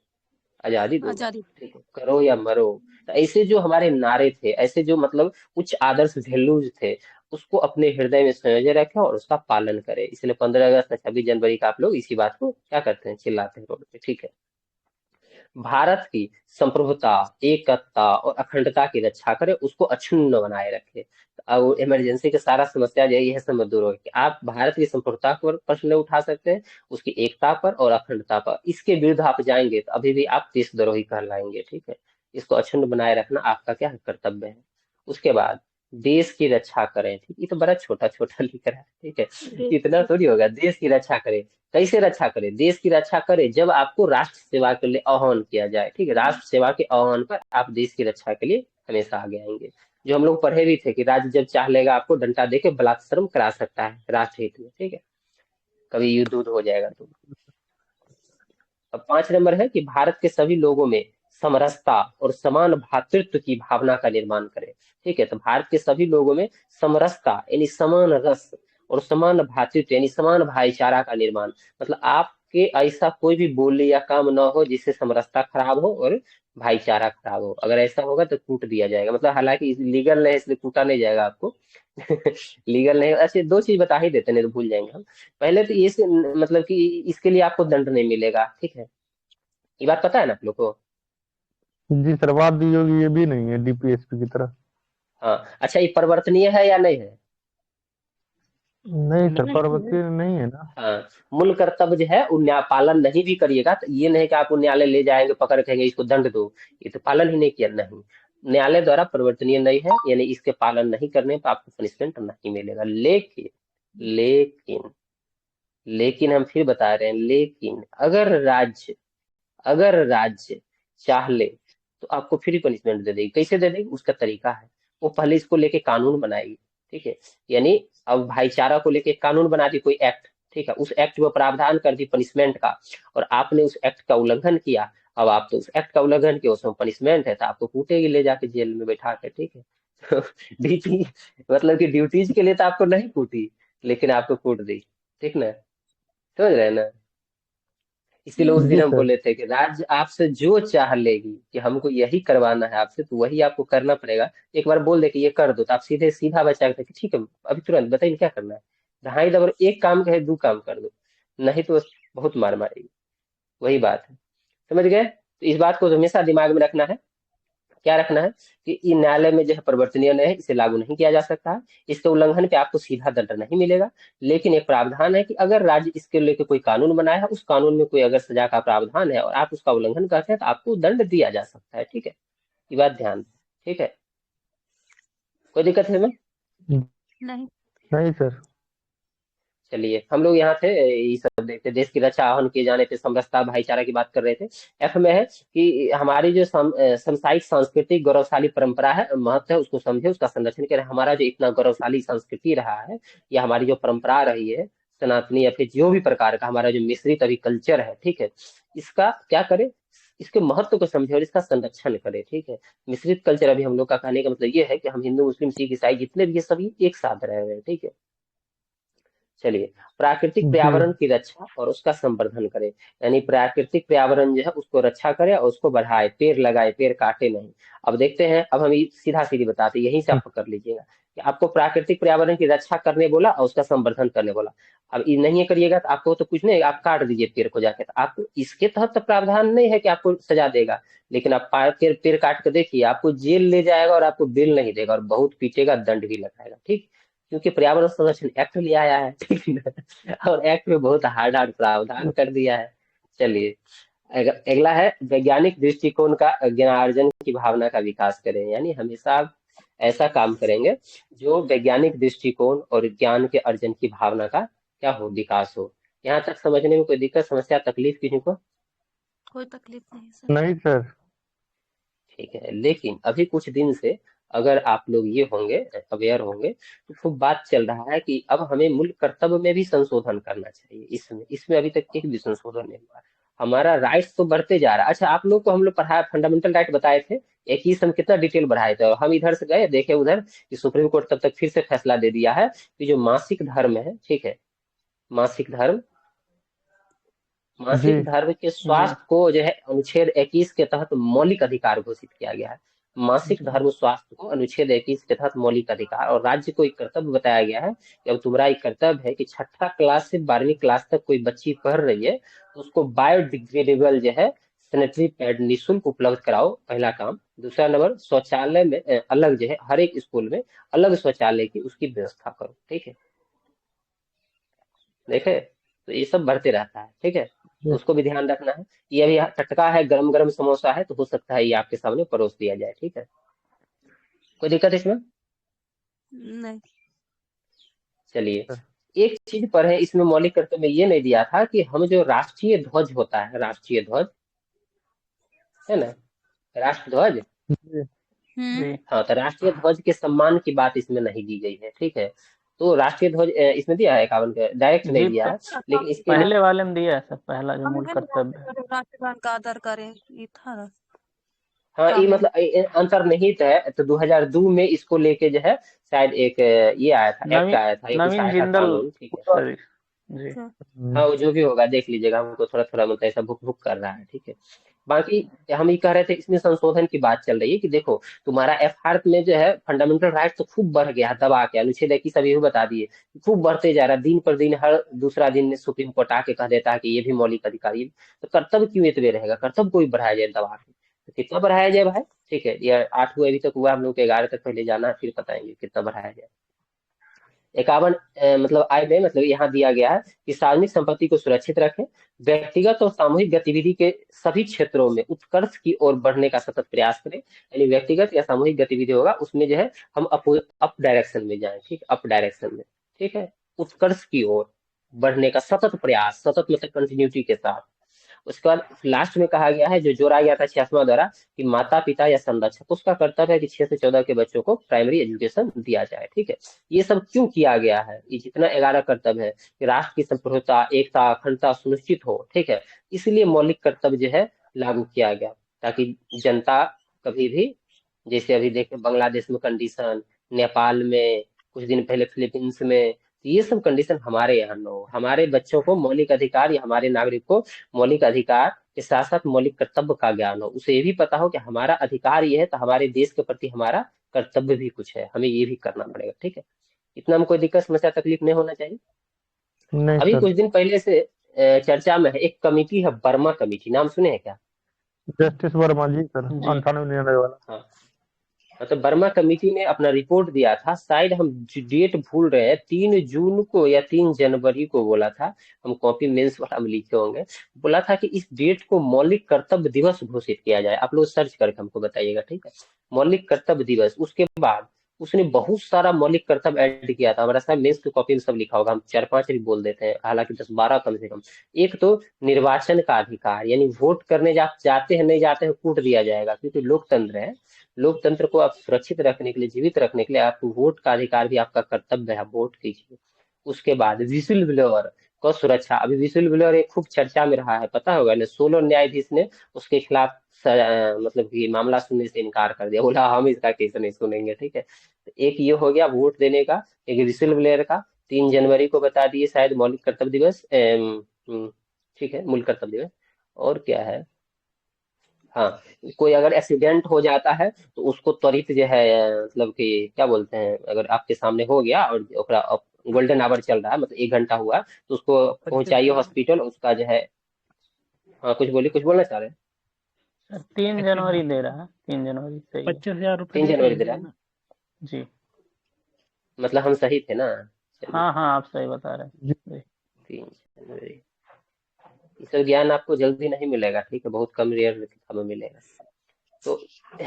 आजादी दूंगा, आजादी। ठीक है, करो या मरो। तो ऐसे जो हमारे नारे थे, ऐसे जो मतलब उच्च आदर्श वैल्यूज थे, उसको अपने हृदय में संजोए रखें और उसका पालन करें। इसलिए 15 अगस्त 26 जनवरी का आप लोग इसी बात को क्या करते हैं, चिल्लाते हैं रोड पे, ठीक है। भारत की संप्रभुता, एकता और अखंडता की रक्षा करे, उसको अक्षुण्ण बनाए रखे। और इमरजेंसी के सारा समस्या यही है, सब दूर हो कि आप भारत की संप्रभुता पर प्रश्न उठा सकते हैं, उसकी एकता पर और अखंडता पर। इसके विरुद्ध आप जाएंगे तो अभी भी आप देशद्रोही कहलाएंगे, ठीक है। इसको अक्षुण्ण बनाए रखना आपका क्या है, कर्तव्य है। उसके बाद देश की रक्षा करें, ठीक, ये तो बड़ा छोटा छोटा लिख रहा है, ठीक है, इतना थोड़ी होगा। देश की रक्षा करें, कैसे रक्षा करे, देश की रक्षा करे जब आपको राष्ट्र सेवा के लिए आह्वान किया जाए, ठीक है। राष्ट्र सेवा के आह्वान पर आप देश की रक्षा के लिए हमेशा आगे आएंगे। जो हम लोग पढ़े भी थे कि राज्य जब चाह लेगा आपको डंडा देके बलात्सर्म करा सकता है राष्ट्र हित में, ठीक है, कभी युद्ध उद्ध हो जाएगा तो। अब 5 नंबर है कि भारत के सभी लोगों में समरसता और समान भ्रातृत्व की भावना का निर्माण करें, ठीक है। तो भारत के सभी लोगों में समरसता यानी समान रस और समान भ्रातृत्व यानी समान भाईचारा का निर्माण, मतलब आपके ऐसा कोई भी बोली या काम ना हो जिससे समरसता खराब हो और भाईचारा खराब हो। अगर ऐसा होगा तो कूट दिया जाएगा, मतलब हालांकि लीगल नहीं है इसलिए कूटा नहीं जाएगा आपको। लीगल नहीं, अच्छे 2 चीज बता ही देते, नहीं तो भूल जाएंगे हम। पहले तो ये मतलब कि इसके लिए आपको दंड नहीं मिलेगा, ठीक है, ये बात पता है ना आप लोग को। जी सर, बात दी होगी, ये भी नहीं है डीपीएसपी की तरह। हाँ, अच्छा, ये परिवर्तनीय है या नहीं है। नहीं सर, पर्वतीय नहीं है ना। हाँ, मूल कर्तव्य जो है वो न्याय पालन नहीं भी करिएगा तो ये नहीं कि आपको न्यायालय ले जाएंगे पकड़ के कहेंगे इसको दंड दो, ये तो पालन ही नहीं किया, नहीं। न्यायालय द्वारा परिवर्तनीय नहीं है, यानी इसके पालन नहीं करने पर आपको पनिशमेंट नहीं मिलेगा। लेकिन लेकिन लेकिन हम फिर बता रहे हैं, लेकिन अगर राज्य चाह ले तो आपको फ्री पनिशमेंट दे देगी। कैसे दे देगी, उसका तरीका है, वो पहले इसको लेके कानून बनाएगी, ठीक है। यानी अब भाईचारा को लेके कानून बना दी कोई एक्ट, ठीक है, उस एक्ट में प्रावधान कर दी पनिशमेंट का, और आपने उस एक्ट का उल्लंघन किया। अब आप तो उस एक्ट का उल्लंघन किया, उसमें पनिशमेंट है तो आपको कूटेगी ले जाके जेल में बैठा के, ठीक है। तो ड्यूटी, मतलब कि ड्यूटीज के लिए तो आपको नहीं कूटी, लेकिन आपको कूट दी, ठीक ना, समझ रहे हैं ना। इसीलिए उस दिन जी हम सर। बोले थे कि राज्य आपसे जो चाह लेगी कि हमको यही करवाना है आपसे, तो वही आपको करना पड़ेगा। एक बार बोल दे कि ये कर दो तो आप सीधे सीधा बचा के कि ठीक है अभी तुरंत बताइए क्या करना है, ढाई दबर एक काम कहे 2 काम कर दो, नहीं तो बहुत मार मारेगी। वही बात है, समझ गए। तो इस बात को हमेशा दिमाग में रखना है। क्या रखना है कि ये न्यायालय में जो है परिवर्तनीय नहीं है, इसे लागू नहीं किया जा सकता है, इसके उल्लंघन पे आपको सीधा दंड नहीं मिलेगा। लेकिन एक प्रावधान है कि अगर राज्य इसके लेके कोई कानून बनाया है, उस कानून में कोई अगर सजा का प्रावधान है और आप उसका उल्लंघन करते हैं तो आपको दंड दिया जा सकता है, ठीक है। ये बात ध्यान दें, ठीक है। कोई दिक्कत है इसमें। नहीं। नहीं सर। चलिए, हम लोग यहाँ थे ये सब देखते, देश की रक्षा आह्वान किए जाने पे समरसता भाईचारा की बात कर रहे थे। एफ में है कि हमारी जो समसामयिक सांस्कृतिक गौरवशाली परंपरा है, महत्व है, उसको समझे, उसका संरक्षण करें। हमारा जो इतना गौरवशाली संस्कृति रहा है, या हमारी जो परंपरा रही है सनातनी, या फिर जो भी प्रकार का हमारा जो मिश्रित अभी कल्चर है, ठीक है, इसका क्या करे, इसके महत्व को समझे और इसका संरक्षण करे, ठीक है। मिश्रित कल्चर, अभी हम लोग का कहने का मतलब ये है कि हम हिंदू मुस्लिम सिख ईसाई जितने भी ये सभी एक साथ रह रहे हैं, ठीक है। चलिए, प्राकृतिक जी पर्यावरण की रक्षा और उसका संवर्धन करें, यानी प्राकृतिक पर्यावरण जो है उसको रक्षा करे और उसको बढ़ाए, पेड़ लगाए, पेड़ काटे नहीं। अब देखते हैं, अब हम सीधा सीधी बताते हैं, यहीं से आप कर लीजिएगा कि आपको प्राकृतिक पर्यावरण की रक्षा करने बोला और उसका संवर्धन करने बोला। अब ये नहीं करिएगा तो आपको तो कुछ नहीं, आप काट दीजिए पेड़ को जाके, तो आपको इसके तहत तो प्रावधान नहीं है कि आपको सजा देगा। लेकिन आप पेड़ पेड़ काट के देखिए, आपको जेल ले जाएगा और आपको बिल नहीं देगा और बहुत पीटेगा, दंड भी लगाएगा, ठीक। क्योंकि पर्यावरण संरक्षण एक्ट ले आया है, ठीक है ना, और एक्ट में बहुत हार्ड हार्ड प्रावधान कर दिया है। चलिए, अगला है वैज्ञानिक दृष्टिकोण का ज्ञानार्जन की भावना का विकास करें, यानी हमेशा आप ऐसा काम करेंगे जो वैज्ञानिक दृष्टिकोण और ज्ञान के अर्जन की भावना का क्या हो, विकास हो। यहाँ तक समझने में कोई दिक्कत समस्या तकलीफ किसी को। कोई तकलीफ नहीं सर। नहीं सर। ठीक है, लेकिन अभी कुछ दिन से अगर आप लोग ये होंगे, अवेयर होंगे, तो खूब बात चल रहा है कि अब हमें मूल कर्तव्य में भी संशोधन करना चाहिए। इसमें इसमें अभी तक एक भी संशोधन नहीं हुआ। हमारा राइट्स तो बढ़ते जा रहा है। अच्छा, आप लोग को हम लोग पढ़ाया, फंडामेंटल राइट बताए थे, 21 हम कितना डिटेल बढ़ाए थे, और हम इधर से गए देखे उधर कि सुप्रीम कोर्ट तब तक फिर से फैसला दे दिया है कि जो मासिक धर्म है, ठीक है, मासिक धर्म, जी मासिक धर्म के स्वास्थ्य को जो है अनुच्छेद 21 के तहत मौलिक अधिकार घोषित किया गया है। मासिक धर्म स्वास्थ्य को अनुच्छेद 21 के तहत मौलिक अधिकार, और राज्य को एक कर्तव्य बताया गया है कि अब तुम्हारा एक कर्तव्य है कि 6ठी क्लास से 12वीं क्लास तक कोई बच्ची पढ़ रही है तो उसको बायोडिग्रेडेबल जो है सैनिटरी पैड निःशुल्क उपलब्ध कराओ, पहला काम। दूसरा नंबर, शौचालय में अलग जो है हर एक स्कूल में अलग शौचालय की उसकी व्यवस्था करो, ठीक है। देखे, तो ये सब बढ़ते रहता है, ठीक है, तो उसको भी ध्यान रखना है। ये अभी टटका है, गरम गरम समोसा है, तो हो सकता है ये आपके सामने परोस दिया जाए, ठीक है। कोई दिक्कत इसमें? नहीं। चलिए, एक चीज पर है इसमें मौलिक कर्तव्य में ये नहीं दिया था कि हम जो राष्ट्रीय ध्वज होता है, राष्ट्रीय ध्वज है ना, राष्ट्र ध्वज, हम्म। जी हाँ, तो राष्ट्रीय ध्वज के सम्मान की बात इसमें नहीं दी गई है, ठीक है। तो राष्ट्रीय ध्वज इसमें दिया है 51 का, डायरेक्ट नहीं जी दिया है, लेकिन इसके लिए पहले वाले में दिया है सर, पहला जो हम मूल ये कर्तव्य है। राष्ट्रगान का आदर करें, ये था ना हाँ, ये कानून। मतलब अंतर्निहित है, तो 2002 में इसको लेके जो है शायद एक ये आया था, एक्ट नवीन आया था, ये कुछ नवीन आया था जिंदल कानून, ठीक है। सर। जी अच्छा। हाँ, वो जो भी होगा देख लीजिएगा, हमको थोड़ा थोड़ा मतलब ऐसा भुक भुक कर रहा है, ठीक है। बाकी हम ये कह रहे थे, इसमें संशोधन की बात चल रही है कि देखो, तुम्हारा एफआर में जो है फंडामेंटल राइट तो खूब बढ़ गया है, दबा के अनुच्छेद 21 अभी भी बता दिए, खूब बढ़ते जा रहा है, दिन पर दिन, हर दूसरा दिन सुप्रीम कोर्ट आके कह देता है कि ये भी मौलिक अधिकार, ये तो कर्तव्य क्यों इतने रहेगा, कर्तव्य को भी बढ़ाया जाए दबा के, तो कितना बढ़ाया जाए भाई, ठीक है। ये 8 हुए अभी तक हुआ, हम लोग के 11 तक पहले जाना है, फिर बताएंगे कितना बढ़ाया जाए। 51 मतलब आय में मतलब यहाँ दिया गया है कि सार्वजनिक संपत्ति को सुरक्षित रखें, व्यक्तिगत और सामूहिक गतिविधि के सभी क्षेत्रों में उत्कर्ष की ओर बढ़ने का सतत प्रयास करें, यानी व्यक्तिगत या सामूहिक गतिविधि होगा उसमें जो है हम अप डायरेक्शन में जाएं, ठीक, अप डायरेक्शन में, ठीक है, उत्कर्ष की ओर बढ़ने का सतत प्रयास, सतत मतलब कंटिन्यूटी के साथ। उसके बाद लास्ट में कहा गया है, जो जोड़ा गया था 66वां द्वारा, कि माता पिता या संरक्षक उसका कर्तव्य है कि 6 से 14 के बच्चों को प्राइमरी एजुकेशन दिया जाए, ठीक है। ये सब क्यों किया गया है, ये जितना 11 कर्तव्य है कि राष्ट्र की संप्रभुता, एकता, अखंडता सुनिश्चित हो, ठीक है, इसलिए मौलिक कर्तव्य जो है लागू किया गया, ताकि जनता कभी भी, जैसे अभी देखें बांग्लादेश में कंडीशन, नेपाल में, कुछ दिन पहले फिलीपींस में, ये सब कंडीशन हमारे यहाँ न हो, हमारे बच्चों को मौलिक अधिकार या हमारे नागरिक को मौलिक अधिकार के साथ साथ मौलिक कर्तव्य का ज्ञान हो, उसे ये भी पता हो कि हमारा अधिकार ये है, तो हमारे देश के प्रति हमारा कर्तव्य भी कुछ है, हमें ये भी करना पड़ेगा, ठीक है। इतना में कोई दिक्कत समस्या तकलीफ नहीं होना चाहिए। नहीं अभी सर। कुछ दिन पहले से चर्चा में है, एक कमेटी है वर्मा कमेटी, नाम सुने हैं क्या? जस्टिस वर्मा जी सर, जी 98 वाला। हाँ, मतलब वर्मा कमेटी ने अपना रिपोर्ट दिया था, शायद हम डेट भूल रहे हैं, 3 जून को या 3 जनवरी को बोला था, हम कॉपी मेंस वाला में लिखे होंगे, बोला था कि इस डेट को मौलिक कर्तव्य दिवस घोषित किया जाए, आप लोग सर्च करके हमको बताइएगा, ठीक है, मौलिक कर्तव्य दिवस। उसके बाद उसने बहुत सारा मौलिक कर्तव्य ऐड किया था, हमारा साहब मेंस की कॉपी में सब लिखा होगा, हम 4-5 भी बोल देते हैं, हालांकि 10-12 कम से कम। एक तो निर्वाचन का अधिकार, यानी वोट करने जाते हैं नहीं जाते हैं कूट दिया जाएगा, क्योंकि लोकतंत्र है, लोकतंत्र को आप सुरक्षित रखने के लिए, जीवित रखने के लिए आपको वोट का अधिकार भी आपका कर्तव्य है, वोट कीजिए। उसके बाद विसिल ब्लोअर को सुरक्षा, अभी विसिल ब्लोअर एक खूब चर्चा में रहा है, पता होगा ना, 16 न्यायाधीश ने उसके खिलाफ मतलब कि मामला सुनने से इनकार कर दिया, बोला हम इसका केस नहीं सुनेंगे, ठीक है। तो एक ये हो गया वोट देने का, एक विसिल ब्लोअर का, 3 जनवरी को बता दिए शायद मौलिक कर्तव्य दिवस, ठीक है, मूल कर्तव्य दिवस। और क्या है, हाँ, कोई अगर एक्सीडेंट हो जाता है तो उसको त्वरित जो है मतलब कि क्या बोलते हैं, अगर आपके सामने हो गया और ओकरा गोल्डन आवर चल रहा है, मतलब 1 घंटा हुआ, तो उसको पहुंचाइए हॉस्पिटल, उसका जो है, हाँ कुछ बोलिए, कुछ बोलना चाह रहे हैं? सर 3 जनवरी दे रहा है, 3 जनवरी सही है। 25,000 रुपये 3 जनवरी दे रहा है, जी मतलब हम सही थे ना। चलिए, हाँ हाँ, आप सही बता रहे हैं जी। 3 जनवरी, ये सब ज्ञान आपको जल्दी नहीं मिलेगा, ठीक है, बहुत कम रेयर हमें मिलेगा। तो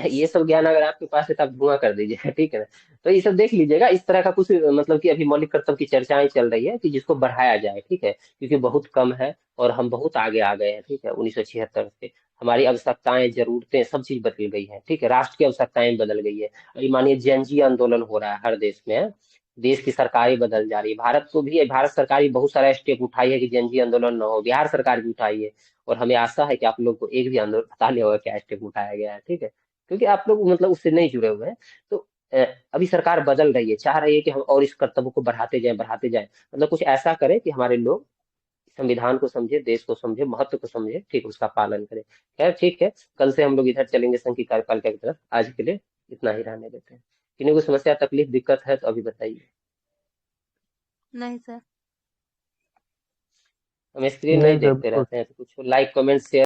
ये सब ज्ञान अगर आपके पास है तो आप धुआं कर दीजिएगा, ठीक है ना। तो ये सब देख लीजिएगा, इस तरह का कुछ मतलब कि अभी मौलिक कर्तव्य की चर्चाएं चल रही है कि जिसको बढ़ाया जाए, ठीक है, क्योंकि बहुत कम है और हम बहुत आगे आ गए हैं, ठीक है, 1976 से हमारी आवश्यकताएं, जरूरतें, सब चीज बदल गई है, ठीक है, राष्ट्र की आवश्यकताएं बदल गई है। अभी मानिए जनजीय आंदोलन हो रहा है हर देश में, है? देश की सरकारें बदल जा रही है, भारत को भी, भारत सरकार भी बहुत सारा स्टेप उठाई है कि जनजीय आंदोलन न हो, बिहार सरकार भी उठाई है, और हमें आशा है कि आप लोग को एक भी आंदोलन पता नहीं होगा क्या स्टेप उठाया गया है, ठीक है, क्योंकि आप लोग मतलब उससे नहीं जुड़े हुए हैं। तो अ, अभी सरकार बदल रही है, चाह रही है कि हम और इस कर्तव्य को बढ़ाते जाएं, मतलब कुछ ऐसा करें कि हमारे लोग संविधान को समझे, देश को समझे, महत्व को समझे, ठीक, उसका पालन करें। खैर ठीक है, कल से हम लोग इधर चलेंगे संघ की कार्यपालिका की तरफ, आज के लिए इतना ही रहने देते हैं। किन्हीं को समस्या, तकलीफ, दिक्कत है तो अभी बताइए। नहीं सर। हम स्क्रीन नहीं नहीं सर, देखते रहते हैं, तो कुछ लाइक कमेंट शेयर